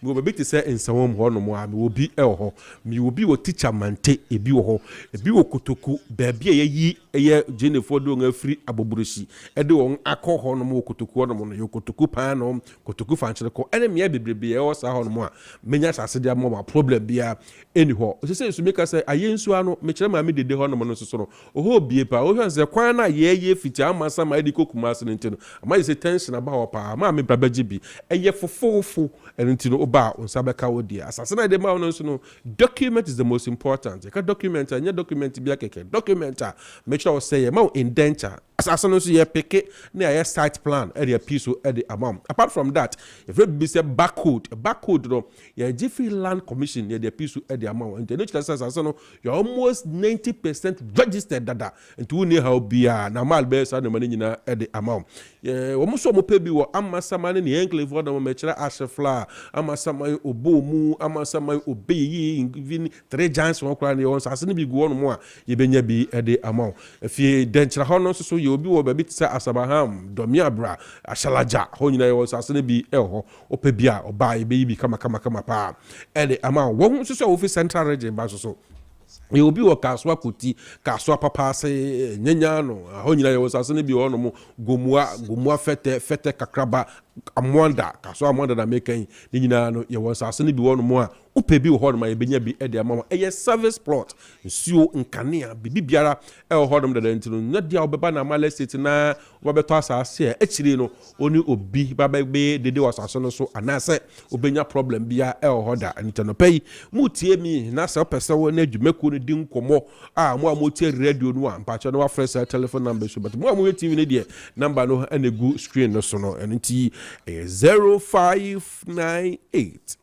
we be big to say in some ho no mo a me obi e ho me obi wo teacher mante ebi wo ho ebi wo kotoku ba bia ye Jennifer do nga free aboburushi e de won akọ ho no mo kotoku no mo no yo kotoku pan no kotoku fanchire ko ene me bebrebe e wo sa ho no mo a menya asase dia mo problem bia eni ho o se so make say ayensu ano me kire ma me dede ho no mo no so no o ho bie pa o hwan se kwan na ye fiti amasa ma edi kokuma ase ntino ama se tension aba ho pa ma me brabaji bi eye fofofo ntino oba unsabeka wodi asase na de ma no so no document is the most important you can document anya document bia keke document make sure say ma indenture asase no so ye peke na ye site plan e dey piece e dey amount apart from that if you be say barcode no ye Jiffy Land Commission ye dey piece e dey amount and the asase no you almost 90% registered dada into ni how bia na mal be sa no mani nyina e dey amount wo mo so mo pe bi wo amasa mane ne enclave wo no me kira ashfla ama amasamai obomu amasamai obeyi even 3 giants won kra ne won sase ne bi gu won mo a ye benya bi ede ama afie denchira ho no so ye obi wo ba bi tsa Asabaham Domiabra Ashalaja ho nyina ye won sase ne bi ho opa bi a oba ye be bi kama pa ede ama won so ofi central region ba so ye obi wo kaswa kuti kaswa papa se nyanya no ho nyina ye won sase ne bi ho no mo gomua fete kakraba amwanda kaswa amwanda na mekan ni nyina no ye won sase ne bi wo no mo a upe bi wo ho no ma ye benya bi ede ama eye service plot nsuo nkanea bibiara ho no da ntino nya dia obeba na mala state na obeto asase a echire no oni obi babebe dede wasase no so anase obenya problem bia ho da ntino pay mutie mi na se opese wo na adwumaku no di nkomo a mo amotie radio no ampa che no wa fresh telephone number so but mo amoye tv ne de number no anegu screen no so no enti 0598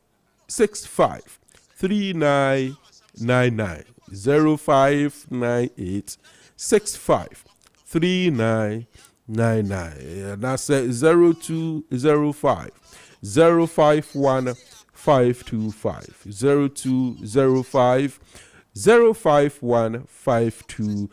65 3999 0598 65 3999 that's 0205 051 525 0205 051 525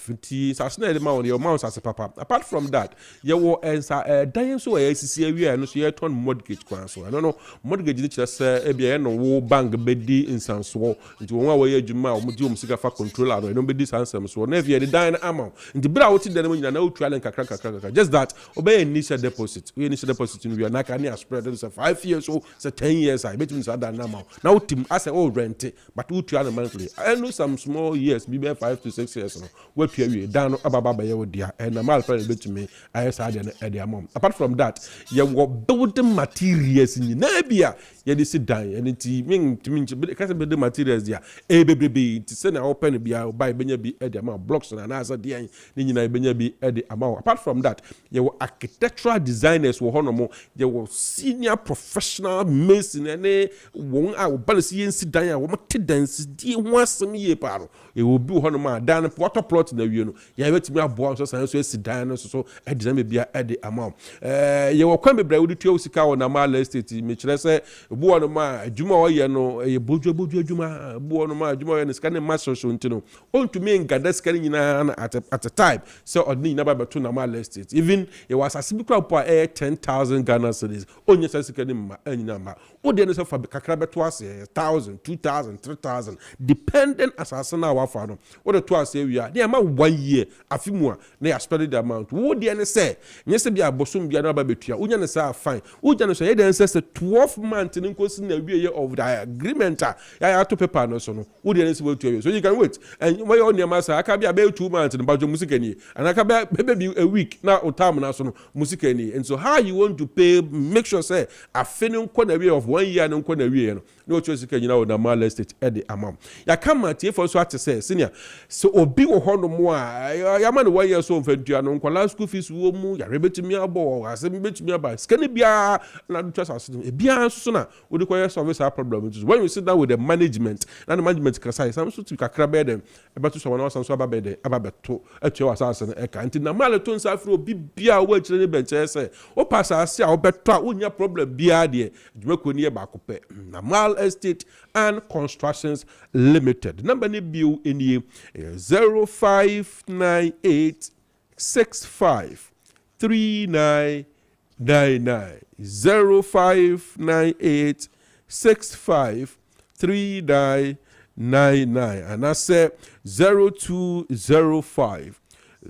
nti sasna de ma on your mouse as papa apart from that ye wo ensa dan so we asisi awia no so ye turn mortgage kwan so I don't know mortgage ni kire se e bia no wo bank bedi insanso nti won a wo ye adwuma o mudi o musika fa controller no bedi sansem so na vie de dan amount nti bra wo ti dan mo nyina na wo tuale kakra just that obey initial deposit we initial deposit no we na ka ni spread it 5 years or 10 years I bet you say that amount na wo tim as o rent but wo tuale monthly I know some small years be 5 to 6 years no what period down ababa ye wodia and normal friend betumi ayesa de e amom apart from that ye wo building materials ni na bia ye dey sit down and ti min ka say building materials dia e bebrebe ti say na open bia buy benya bi e de amom blocks na na asa de ni nyina benya bi e de amom apart from that ye wo architectural designers wo hono ye wo senior professional mason ene won a wo balance ye sit down a wo mate dance die ho asem ye paro e wo bi hono ma dan water plot na wie no ya betimi aboa so san so esidan no so e design bia e de amount ye wo kwa bebra wo tuo sika wo na mala estate me kire se bu wono ma adwuma wo ye no ye boju adwuma bu wono ma adwuma wo ye no sika ne ma so ntino ontumi ngada sika nyina na at a time so odni na ba beto na mala estate even ye was asibi kwa po 10,000 Ghana cedis onye sika ne ma anyina ma wo de no so fa kakra beto ase 1,000 2,000 3,000 depending asasana wa fa no wo de to ase wia de ma 1 year afimu a na ya spread the amount wo de ne se nyese bia bosom bia na ba betua unya ne sa fine unya ne so ye de se 12 months ne nkosi na wie of the agreement ya to paper no so no wo de ne se betua so you can wait and why on your masa aka bia be 2 months ne ba jo musika ni and aka bia be a week na o time na so no musika ni and so how you want to pay make sure say afenu nko na wie of 1 year ne nko na wie no no cho sika nyina o na mal estate e de amount ya kama tie for so ate say senior so obi wo hono mo a ya ma ne 1 year so mfantua no nkwala school fees wo mu ya rebetumi abo asem betumi aba skani bia na do trust asem e bia so na wo de koye service our problem when you sit down with the management na the management kasa some so to kakra be dem e beto so wona so aba be dem aba beto atwa asase no e ka nti na male to nsa afro bi bia wo akire ne benche se wo pass ase a wo beto a wonya problem bia de dwumako ni e ba kopɛ na mal estate and constructions limited number ni bill enie 0598 65 3999 0598 65 3999 and I say 0205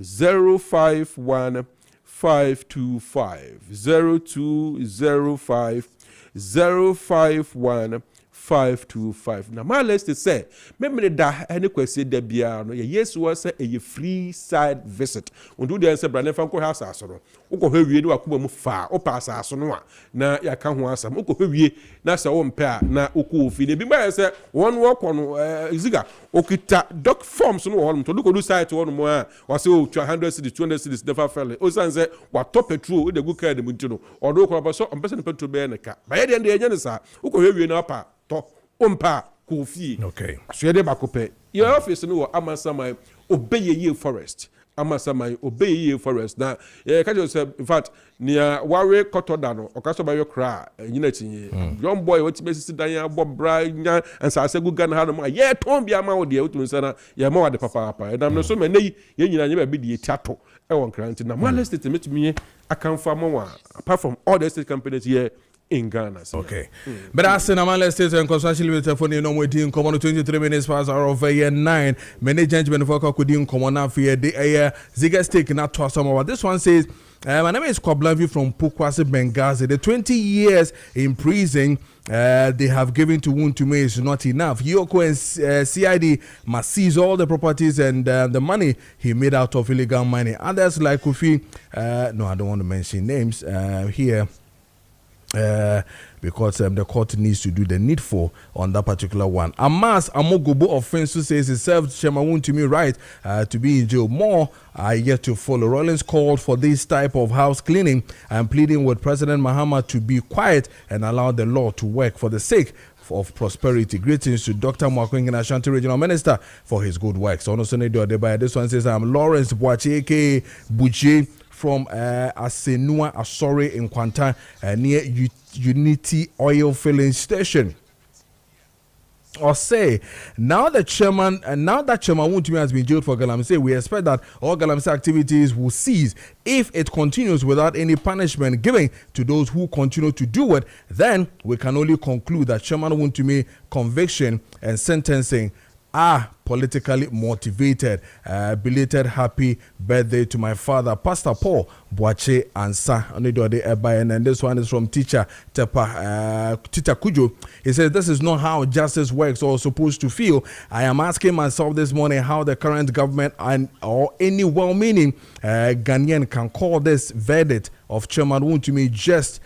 051 525 0205 051 525 na my list is say me da any question da bia no yes was say a free side visit we do the answer brand fan ko house aso no wo ko hwie ni wakoma mu fa o pass aso no a na ya ka ho asam wo ko hwie na say wo mpe a na wo ko ofi ne bi ma say won wo ko no ziga okita doc forms no wo to do site wo no mo a wa say 200 cities 200 cities never fell o san say wa top petrol de go card mu ntino o do ko ba so on person petrol be na ka ba ye de enye ne sa wo ko hwie na pa to ompa kofi okay so ye de bakope your office no amasamai obeyeye forest amasamai obey ye forest na catch yourself in fact near ware kotoda no okaso ba yokra nyina tinye young boy what be sisi dan ya bobra nya ansase gu Ghana ha no ye ton bia ma wo de utumi sana ye ma wade papa edam no so me nei ye nyina nya ba bi de tiato e won kranti na mala state metumi akanfa mo apart from all the state companies here in Ghana. Okay. But I said, I'm let's stay and construction limited for the no waiting come on 23 minutes past hour of 9. Many gentlemen for couldn't come on now for the Ziga stake not to some. This one says, my name is Kwablavi from Pukwasi, Benghazi. The 20 years in prison they have given to Wontumi is not enough. Yoko and CID must seize all the properties and the money he made out of illegal money. Others like Kofi, no, I don't want to mention names here. Because the court needs to do the needful on that particular one. Amas Amogobo offense who says he served Chairman Wontumi right to be in jail. More are yet to follow. Rollins called for this type of house cleaning and pleading with President Mahama to be quiet and allow the law to work for the sake of prosperity. Greetings to Dr. Maakye Ashanti Regional Minister for his good work. So, this one says, I'm Lawrence Boache, aka Buche, from Asenua Asore in Kwanta near Unity Oil Filling Station. Or say, now that Chairman Wontumi has been jailed for Galamsey, we expect that all Galamsey activities will cease. If it continues without any punishment given to those who continue to do it, then we can only conclude that Chairman Wontumi conviction and sentencing are politically motivated. Belated happy birthday to my father, Pastor Paul Boache Ansa. And this one is from Teacher Kujo. He says, this is not how justice works or supposed to feel. I am asking myself this morning how the current government or any well-meaning Ghanaian can call this verdict of Chairman Wontumi just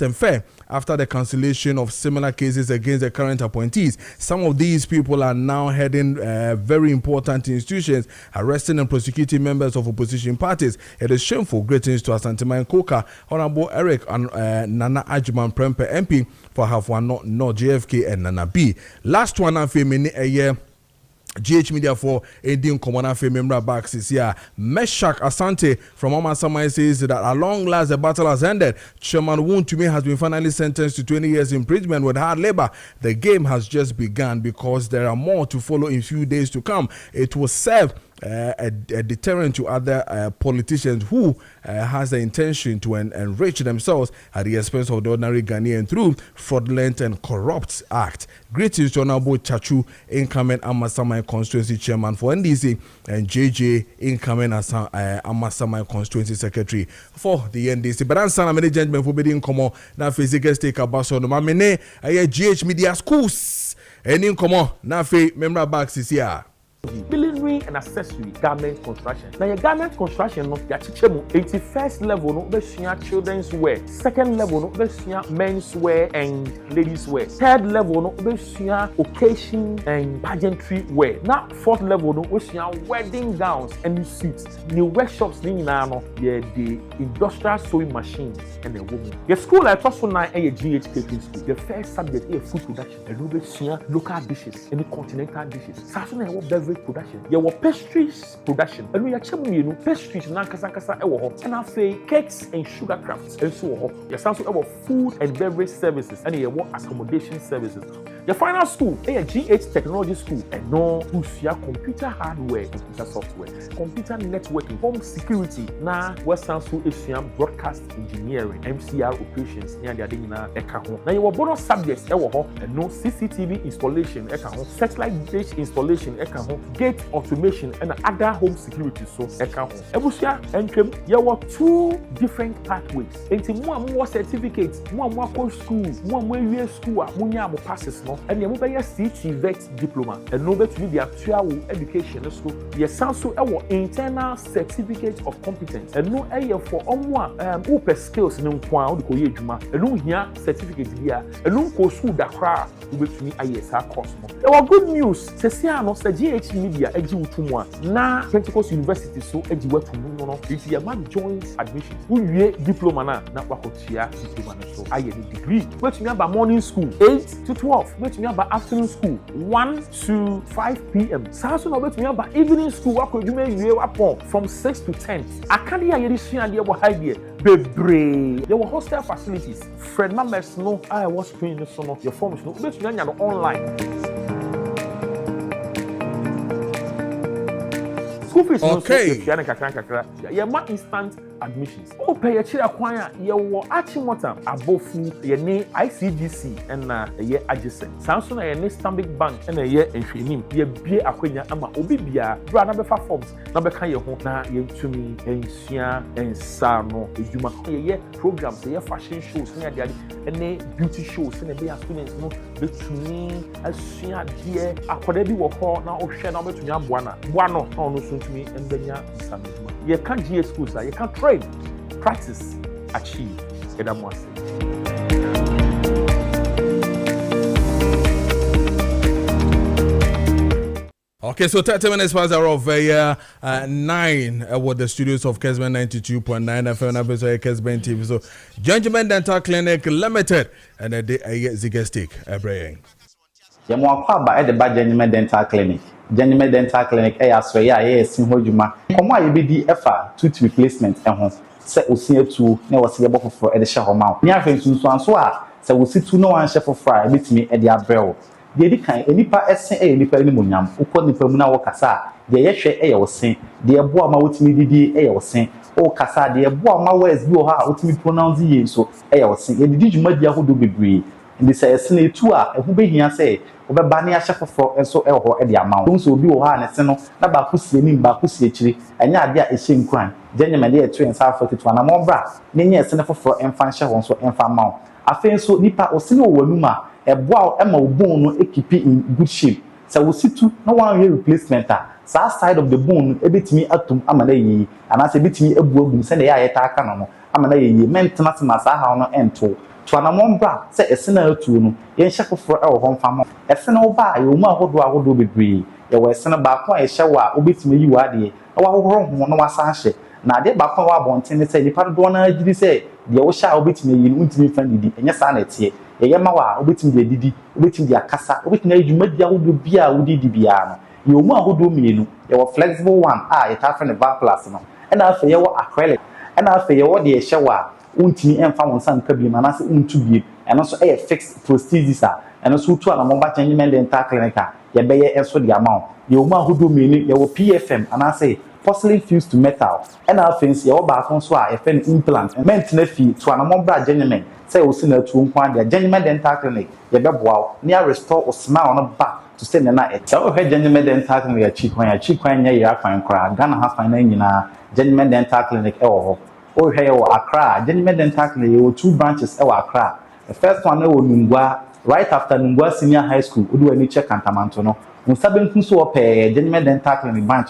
and fair after the cancellation of similar cases against the current appointees. Some of these people are now heading very important institutions, arresting and prosecuting members of opposition parties. It is shameful. Greetings to Asanteman Koka, Honorable Eric and Nana Ajuman Prempe MP for half one, not JFK and Nana B. Last one, I'm feeling a year. GH Media for Indian Common member back this year. Meshak Asante from Amasamai says that at long last the battle has ended. Chairman Wontumi has been finally sentenced to 20 years imprisonment with hard labor. The game has just begun because there are more to follow in few days to come. It will serve a deterrent to other politicians who has the intention to enrich themselves at the expense of the ordinary Ghanaian through fraudulent and corrupt act. Greetings to Honorable Chachu, incoming Amasamai constituency chairman for NDC, and JJ, incoming Amasamai constituency secretary for the NDC. But I'm saying, many gentlemen for bidding come on now. Physical stake about so no mamene GH Media Schools and in come on now. Member back this year. Millinery and accessory garment construction. Now your garment construction no ya chichemu 81st level no be children's wear, second level no be men's wear and ladies wear, third level no be occasion and pageantry wear. Now fourth level no be wedding gowns and suits. New workshops ni na no the industrial sewing machines and the woman. Your school at also 9 a GH Cooking School. The first subject is food production. And we be local dishes and continental dishes. Saso na beverage production. Your pastries production. And we actually pastries na kasa ewo ho. And I say cakes and sugar crafts and so ho. Your also our food and beverage services and your accommodation services. Your final school, a GH Technology School, and no Usia computer hardware, computer software, computer networking, home security, na Western School Asian broadcast engineering, MCR operations, near the Adina Ekaho. Now your bonus subjects, and no CCTV installation, Ekaho, satellite dish installation, Ekaho, gate automation, and other home security, so Ekaho. Ebusia, and there were 2 different pathways. Into more certificates, more school, more school, more passes. And you move your CT vet diploma and no to be actual education school. Yes, also our internal certificate of competence and no area for open skills in Kwan the Koye Juma and no here certificate here and no course school that craft with me ISR course. There were good news. Sesiano the GH Media eji utumwa na Pentecost University so eji wetu no it's your man joint admission. Who diploma na wakotia diploma so I degree. But you have morning school 8 to 12. bet me about afternoon school 1 to 5 p.m. Saso no bet me about evening school wa kodwuma wie upon from 6 to 10. Akade ya yedi sua de wo high there. Bebre. There were hostel facilities. Friend members no I was screen no so no your forms no bet me anya no online. School fees okay. Yeah, ma instant admissions. Oh, pay a chair choir, you were Achimota, Abofu, ye ne ICGC, and a year adjacent. Samson, a ne Stanbic Bank, and a year and Finim, ye be Aquina, Ama Obibia, brother forms, number Kaya Hona, ye to me, and Sia, and Sano, if you ma ye programs, ye fashion shows, near daddy, and ne beauty shows, and a be students, no, between as Sia, dear, Aquadebi will call now, or share number to Yambuana, Buano, no soon to me, and then ya, you can't GS schools, you can't train, practice, achieve. Okay, so 30 minutes past our of 9 with the studios of Kessben 92.9 FM episode Kessben TV. So, Gentleman Dental Clinic Limited and a Zigastic, a brain. Yamo Kwaba at the bad Gentleman Dental Clinic. Gentleman Dental Clinic, Sinhojuma. Come on, you be the effort tooth replacement and home. Set will see to never see a bottle for the share amount. Near friends to answer, so we see to no one chef of fry, meet me at the abrel. The kind any part essay any perimunium, who call the Permuna or Cassa, the Yeshe air was saying, the Aboama with me the air was saying, oh Cassa, the Aboama was you are with me pronounce the so air was saying, and did you mud who do be brave? And they say a snake tour, who be here say, over Bania chef of frock and so elbow at the amount. Those will be a seno, not Bakusi and Bakusi, and Yadia a shame crime. Gentlemen, they are 2 and South 41 and more bra. Nene a senator for and fan shall also and fan mount. I think so Nipa or Sino Wanuma, a bow Emma bone equipe in good shape. So we see to no one year replacement. South side of the bone, a bit me up to Amanaye, and as a bit me a boom, send the eye attack on Amanaye, maintenance Masaha and two. To an among bra, say a sinner to yen shackle for our home farm. A sinner by you, ma would do be brave. There was a sinner back one shower, obit me you are the our wrong one was sanchez. Now, they back on our bonnet say, the part don't know, say, the old shall obit me in intimate friendly, and your sanity. A Yamawa, obit me the Didi, obit me the Casa, obit me you made your would be a woody dibiano. You who do me, you were flexible one, a tough and a bar plasma, and I'll say your acrylic, and I'll say your dear shower. Unti and found some cabin and also unto and also a fixed prosthesis and also to a mobile gentleman dental clinic. You bear answer the amount. You who do meaning your PFM and I say porcelain fused to metal and I fancy your back on swa a fen implant and maintenance fee to an mobile gentleman. Say we send her to one the gentleman dental clinic. You bear wow near restore or smile on a back to send a night. Tell her gentleman dental clinic a cheap when you are fine cry. Gonna have fine in gentleman dental clinic. Oh, hey, Accra, Gentleman Dental Clinic, you 2 branches, Accra. The first one, Nungwa, right after Nungwa Senior High School, Udu any check Cantamantono. Musaben Kunso pay Gentleman Dental Clinic branch,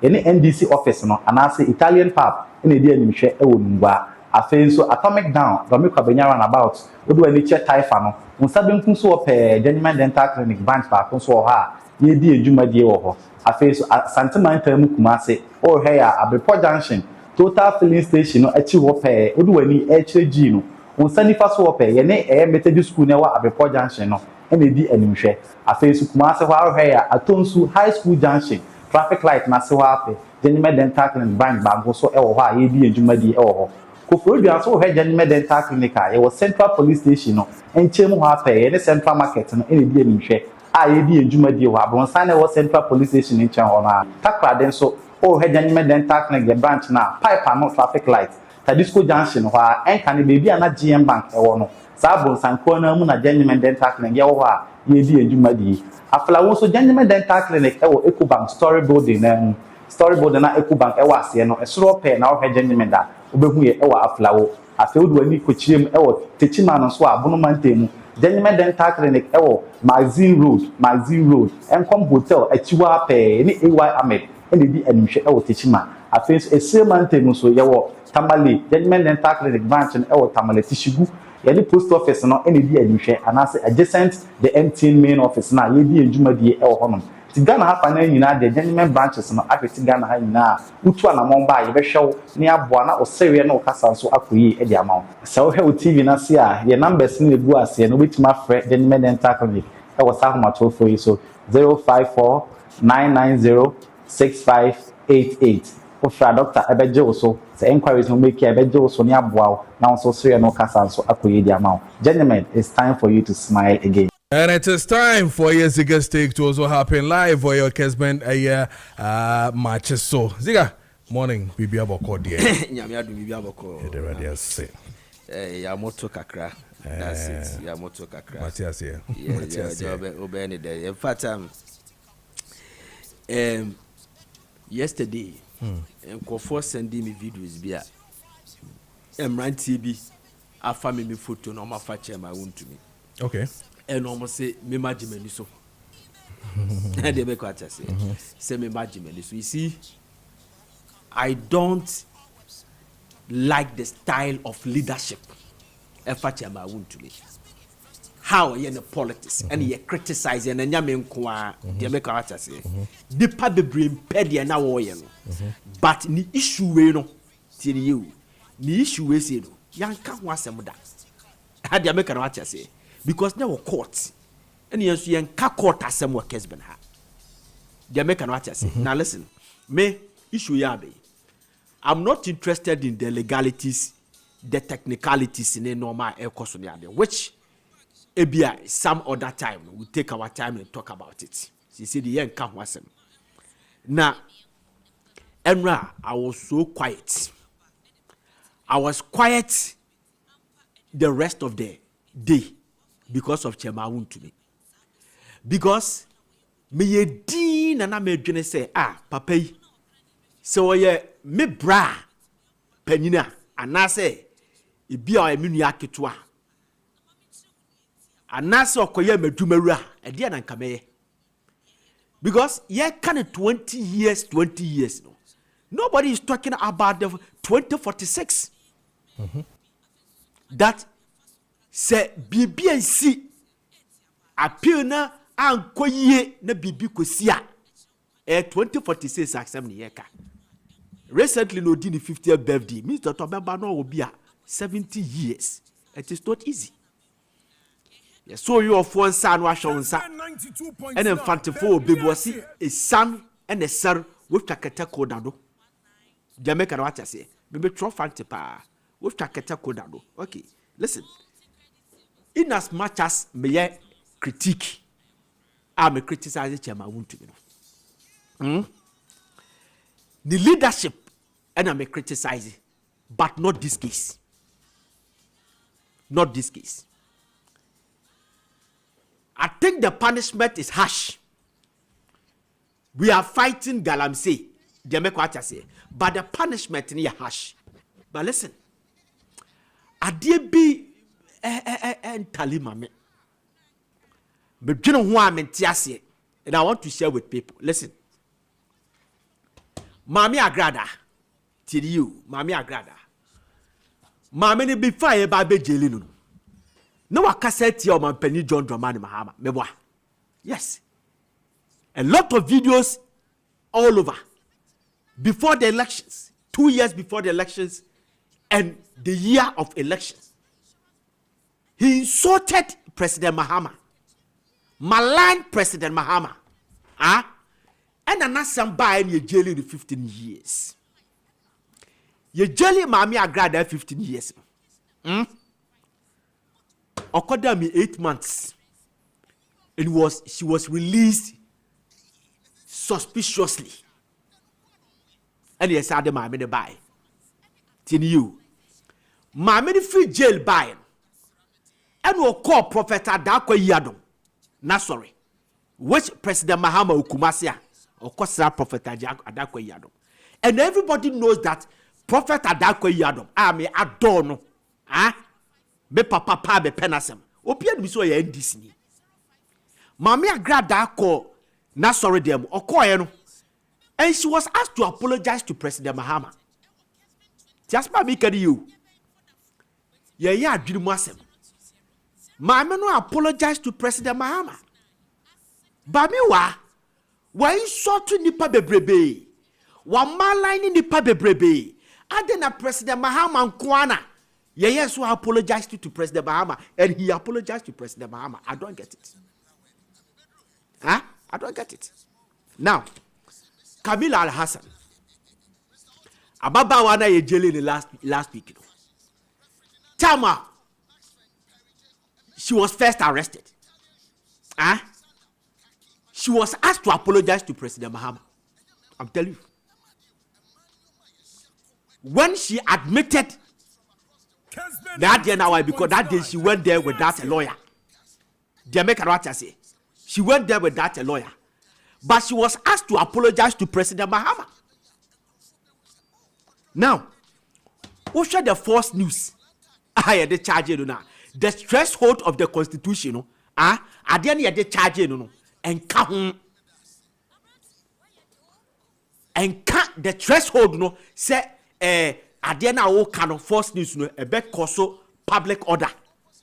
any NDC office, and I say Italian pub in a dear Nimisha, Nungwa. I feel so atomic down, Ramika Benyaran about, Udu any check Taifano. Musaben Kunso pay Gentleman Dental Clinic branch back, Kunso ha, ye dear Juma dear. I feel so at Santa Manta Mukumase, oh, hey, a Report Junction. Total filling station no echi wo pe odu ani HG no unsa nifa so wo pe ye ne Methodist school na wa Abeport junction no ene di animhwe afi su kuma se ho ahwe ya Atonsu high school junction traffic light na se ho ape Gentleman Dental Clinic bank bank so e wo ho a ye di adwuma di e wo ho koforo bia so ho Gentleman Dental Clinic a ye wo Central Police Station no enchemu ho ape ye ne Central Market no ene di animhwe a ye di adwuma di ho abonsan na wo Central Police Station enchen ho na takra den so oh, Gentleman Dental Clinic, the branch now, pipe and not traffic light. Tadisco Junction, where and can baby and a GM Bank, or Sabon San Corner, Muna Gentleman Dental Clinic, Yawa, Yedi and Jumadi. After also Gentleman Dental Clinic, Eco Bank, Story Building, and Story Building, Eco Bank, Ewasiano, a slow pay now, Gentleman that, Ubehu, Ewa, Flower. I feel when you could chim, teaching man on Swab, Bonumantemu. Gentleman Dental Clinic, Magazine Road, and come hotel, a Chiwa pay, any AY Ahmed. And the admission teaching I face a same man so yaw Tamale, Gentleman Dental Clinic branch and Tamale Tishigu, any post office no any admission and I say adjacent the MTN main office now, ye and Juma de El Honum. ti Ghana ha fa na nyina de gentleman branches no afeti Ghana ha nyina utu anamon ba ye behwew ne aboa na osewe na okasa so akoyi e di amaw se wo hwe o TV na se a ye numbers ni egu ase no betima frɛ gentleman dental clinic e wo sa homa to for you so 054 990 6588 ofra doctor ebeje wo so se inquiries no make ebeje wo so ne aboa na so so ye no okasa so akoyi di amaw gentlemen it's time for you to smile again. And it is time for your Ziga Steak to also happen live for your Kessben matches. So, Ziga, morning, Bibi Aboko, dear. Yamiadu Bibi Aboko. Yamoto Kakra. That's it. Yamoto Kakra. Matthias here. Yeah, Obey day. In fact, yesterday, Kofo sending me videos via Emran TV. I found me photo no my fat chair my own to me. Okay. And almost say me majimeni so. And they make what I say me majimeni so. You see, I don't like the style of leadership. Efachema want to me. How you in the politics and you criticize and then you they make what I say. The public bring pedia na woye no. But ni issue we no. Tell you, ni issue we say no. Yanka ho asem da. How they make what I say. Because now court and yes you can court asem wa Kessben ha they make an what I say. Now listen, me issue yabe I'm not interested in the legalities, the technicalities in a normal course on the which ABI some other time we take our time and talk about it. You see the young can wasem. Now Enra, I was so quiet. I was quiet the rest of the day. Because of Chema to me. Because me ye din and I me dwene say papa so ye me bra penina and I say e bia o emi nua ketua anase okoye medumawura e dia na nkame because ye can 20 years no nobody is talking about the 2046 that se bibi ansi appeal na ankoye na bibi kosia 2046 aksam ne yeka recently no di 50th birthday Mr. Tobeba no obi a 70 years it is not easy yes so you of one son wa shonsa and infantefo bebosi a son and a sir with takata kodado Jamaica no what I say bebe tro fantepa with takata kodado okay listen in as much as me critique I'm criticizing Chairman want to know the leadership and I'm criticizing but not this case I think the punishment is harsh. We are fighting Galamsey they make what I say but the punishment is harsh. But listen adie bi talima me dwene ho amentiase and I want to share with people. Listen, Mami Agrada tell you Mami Agrada Mami ni be fire ba be jeli no no wakaseti o mampani John Dramani Mahama meboa yes a lot of videos all over before the elections 2 years before the elections and the year of elections he insulted President Mahama maligned President Mahama and anasam buy in jail in 15 years ye jelly Mami Agrada 15 years okoda me 8 months and she was released suspiciously and yes ade Mami de buy tin you Mami de free jail buy and will call Prophet Dankwah Yadom na sorry which President Mahama Ukumasia or Kosra Prophet Dankwah Yadom and everybody knows that Prophet Dankwah Yadom me adorno me papa pa be penasem opia mi so ye ndisini Mami Agrada ko na sorry dem okoye no and she was asked to apologize to President Mahama just ma me kadi you ye adwiri mu asem Mami no apologize to President Mahama Bamiwa Wa insult nipa bebrebe. Wa malign nipa bebrebe. Adena President Mahama Nkwana. Yes, who apologized to President Mahama, and he apologized to President Mahama. I don't get it. Huh? I don't get it. Now, Kamila Al-Hassan. Ababa wana ye jail in last week. Tama. She was first arrested. Huh? She was asked to apologize to President Mahama. I'm telling you. When she admitted that day now, because that day she went there without a lawyer. Jamaica Racha say she went there without a lawyer, but she was asked to apologize to President Mahama. Now, who share the false news? I had the charge now. The threshold of the constitution, at the end of the charge, and count the threshold, say at the end of kind of false news, a bet coso public order.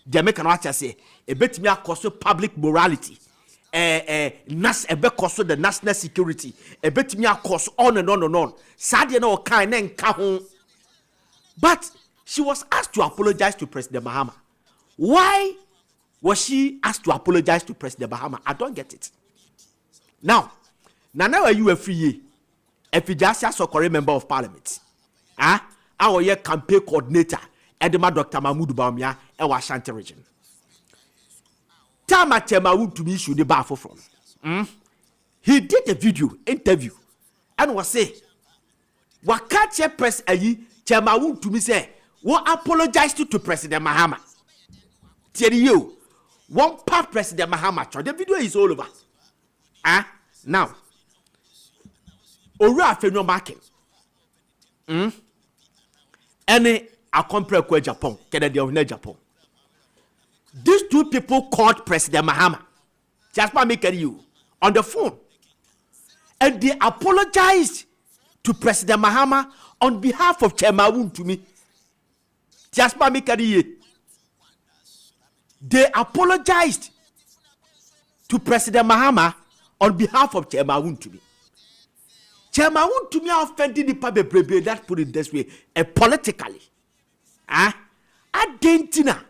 Jamaican watcher say a bet me coso public morality. Nas a bet coso the national security. A bet me cost on and on and on. Sadia no kind and kahun. But she was asked to apologize to President Mahama. Why was she asked to apologize to President Mahama? I don't get it. Now are you a free? If you just a Sokore member of parliament, our year campaign coordinator, Edema Dr. Mahmoud Baumia, and Ashanti region. Tama Chemawu to me should the bar for from. He did a video interview and was say, what can't you press a Chemawu to me say, what apologize to President Mahama? Tell you, one part President Mahama, the video is all over. Now, Ora Fenyo Maakye. Any a compare Japan, Kennedy of Japan. These two people called President Mahama. Just by making you on the phone. And they apologized to President Mahama on behalf of Chemawun to me. Just by making you. They apologized to President Mahama on behalf of Chemawun to me. Chemawun to me offended the public, that put it this way, politically. Argentina.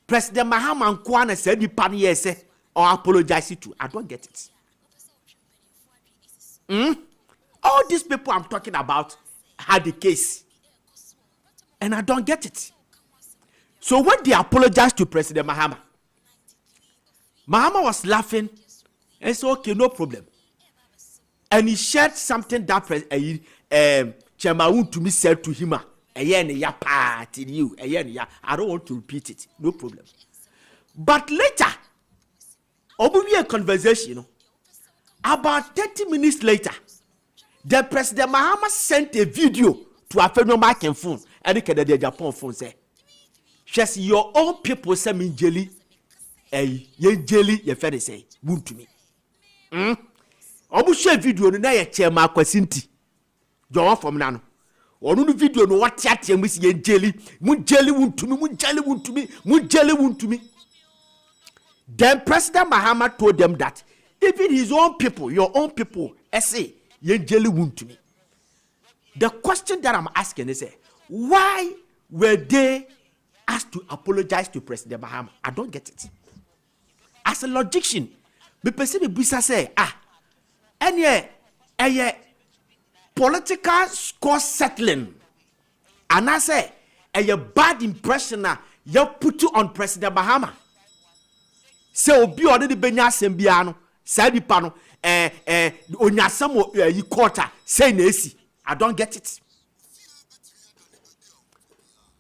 President Mahama Nkwana said the pan yes or apologize to. I don't get it. All these people I'm talking about had the case. And I don't get it. So when they apologized to President Mahama, Mahama was laughing and said, okay, no problem. And he shared something that Chemawun to me said to him. I don't want to repeat it. No problem. But later, a conversation. About 30 minutes later, the President Mahama sent a video to a Fenyo Maakye phone. And the Japan phone say, "Just your own people say me jelly, jelly. You fair say, wound to me." Share video no na ye chema kwasinti. Jowo from nano. Onu video no what chat ye misi ye jelly, mun jelly wound to me. Then President Mahama told them that even his own people, your own people, say ye jelly wound to me. The question that I'm asking is, why were they asked to apologize to President Mahama? I don't get it. As a logician, me person me bisa say, any political score settling, and I say a bad impression you put on President Mahama. Say obi ode de benya sembiano, say di pano onyasamo yi quarter say na esi. I don't get it.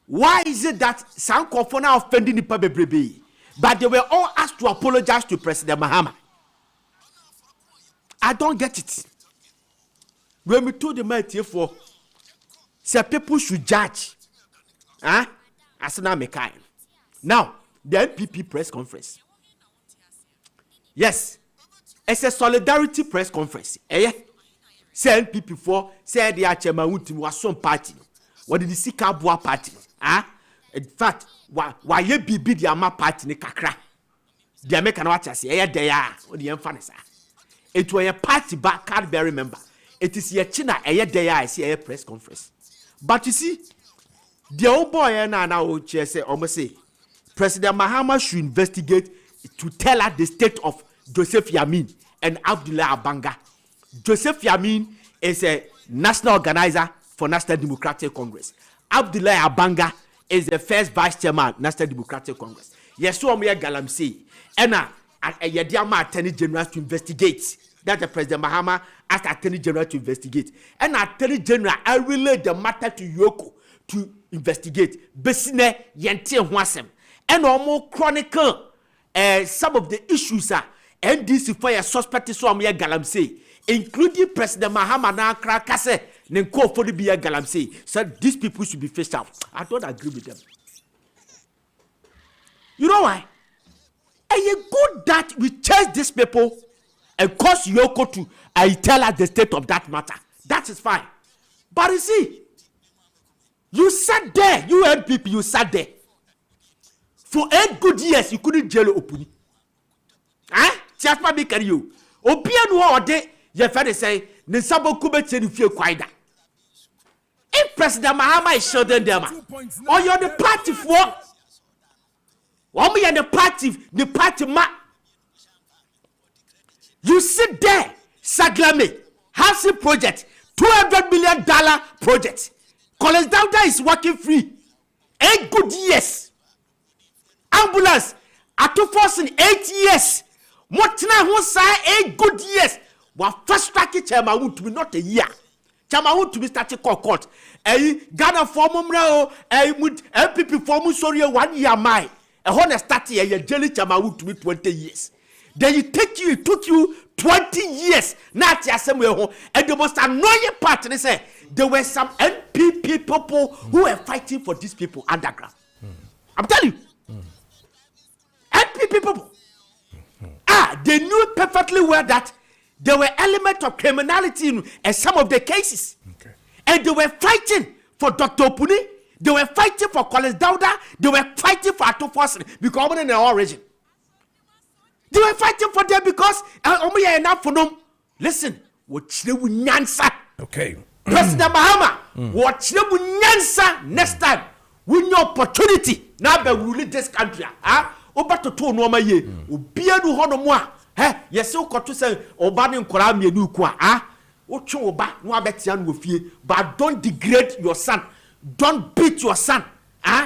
Why is it that some Kofona offending the Pabebrebe, but they were all asked to apologize to President Mahama? I don't get it. When we told the man for say people should judge. As now Mekai. Now, the NPP press conference. Yes. It's a solidarity press conference. Say NPP for say the Chemawun was some party. What did the Sikabua party? In fact, why ye be the Ama party ni kakra? The American watchers say, they are, or the emphasis. It was a party back card bearing member. It is your China a day I see a press conference. But you see, the old boy and now say almost say President Mahama should investigate to tell us the state of Joseph Yamin and Abdullah Abanga. Joseph Yamin is a national organizer for National Democratic Congress. Abdullah Abanga is the first vice chairman National Democratic Congress. Yes, so me galamsey. And a Yadiama Attorney General to investigate. That the President Mahama asked Attorney General to investigate. And Attorney General, I relay the matter to Yoko to investigate. Besine Yente Hwasem. And almost chronicle some of the issues are NDC for a suspect so me galamsey, including President Mahama na krakase nenko for the be a galamsey. So these people should be faced out. I don't agree with them. You know why? And you good that we chase these people and cause Yoko to tell us the state of that matter. That is fine. But you see, you sat there, you NPP, you sat there. For 8 good years, you couldn't jail open. Huh? Just for me, can you? Opian war day, your father say, Nisabo Kubet said you feel quiet. If President Mahama is showing them, or you're the party for, or me and the party ma. You sit there, Saglame, housing project, $200 million project. College Dauda is working free. 8 good years. Ambulance, Ato Force in 8 years. Motina who say 8 good years. What first package Chama to be not a year. Chama to be starting court. Ghana form MPP form sorry 1 year my. A honest start here, you jelly Chama to be 20 years. Then it took you 20 years. Not your somewhere. And the most annoying part, they say there were some NPP people who were fighting for these people underground. I'm telling you. NPP people. They knew perfectly well that there were elements of criminality in some of the cases. Okay. And they were fighting for Dr. Opuni. They were fighting for College Dauda. They were fighting for Ato Force because of their origin. They were fighting for them because enough for them. Listen, what they will nyansa. Okay. President Mahama, what they will nyansa next time. Win your opportunity. Now be ruling this country. Oba to no ma ye. Obia du hono mo a. Yes o koto say oba ne nkora mienu ku a. Otwe oba no abetia no fie. But don't degrade your son. Don't beat your son.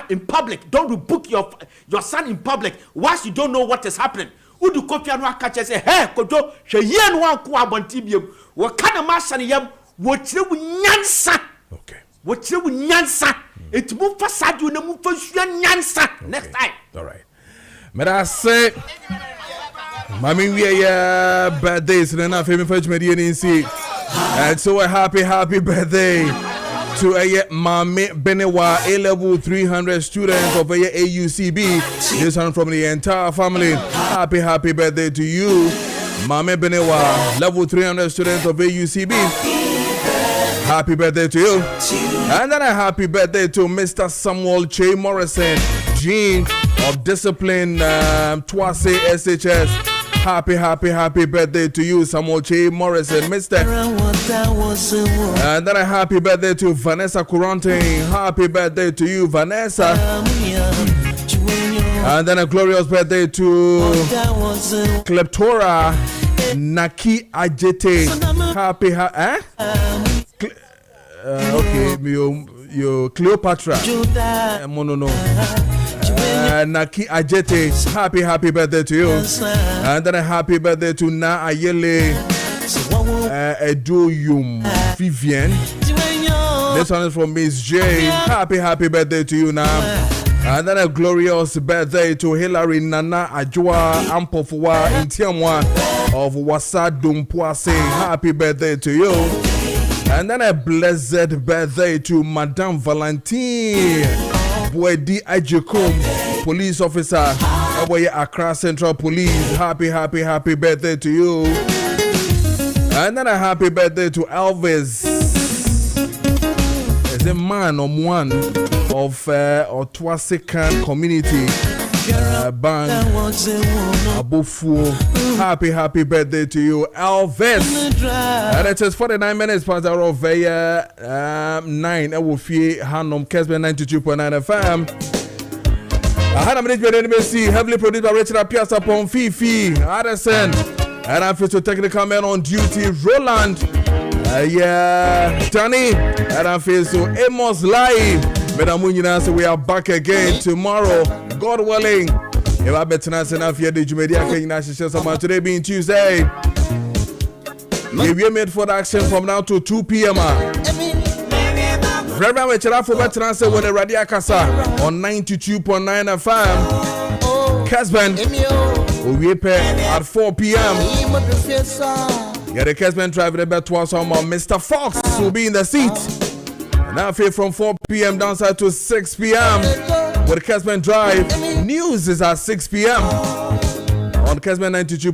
In public. Don't rebuke your son in public. Once you don't know what is happening. Udu kofi anu akache say, "Hey, Kojo, hwe ye no anko abonti biem. Wo ka na ma hye yam, wo kire wu nyansa." Okay. Wo kire wu nyansa. It move for sadu na move for nyansa next time. All right. May I say, Mami, we are birthdays and enough for Median. And so a happy birthday to Mami Benewa, A-level 300 students of AUCB. This one from the entire family. Happy birthday to you, Mami Benewa, level 300 students of AUCB. Happy birthday to you. And then a happy birthday to Mr. Samuel Che Morrison, Gene of Discipline, Twase SHS. Happy birthday to you, Samuel Che Morrison, Mr. And then a happy birthday to Vanessa Kurante. Happy birthday to you, Vanessa. And then a glorious birthday to Kleptora Naki Ajete. Okay, your Cleopatra. Naki Ajete, happy birthday to you. And then a happy birthday to Na Ayele Edoyum Vivian. This one is from Miss J. Happy birthday to you now. And then a glorious birthday to Hilary Nana Ajwa Ampofwa Intiamwa of Wasadumpoase. Happy birthday to you. And then a blessed birthday to Madame Valentine Boedi Ajikum, police officer, Accra Central Police. Happy birthday to you. And then a happy birthday to Elvis. Is a man or one of Otwasekan community. Bang Abufu. Happy birthday to you, Elvis. And it is 49 minutes past the hour of 9. I will feel Hanum Kessben 92.9 FM. I had a minute NBC, heavily produced by Richard Piazza upon Fifi, Addison, and I'm to technical man on duty, Roland. Danny, and I'm to Amos Lai. Madam Munina, so we are back again tomorrow, God willing. If I bet tonight enough here, did you today being Tuesday? We made for the action from now to 2 p.m. Reverend Richard for better answer with the Radio Casa on 92.9 FM. Kessben, we pay at 4 p.m. Yeah, the Kessben driving about twice on Mr. Fox will be in the seat. And now from 4 p.m. downside to 6 p.m. with Kessben Drive. News is at 6 p.m. on Kessben 92.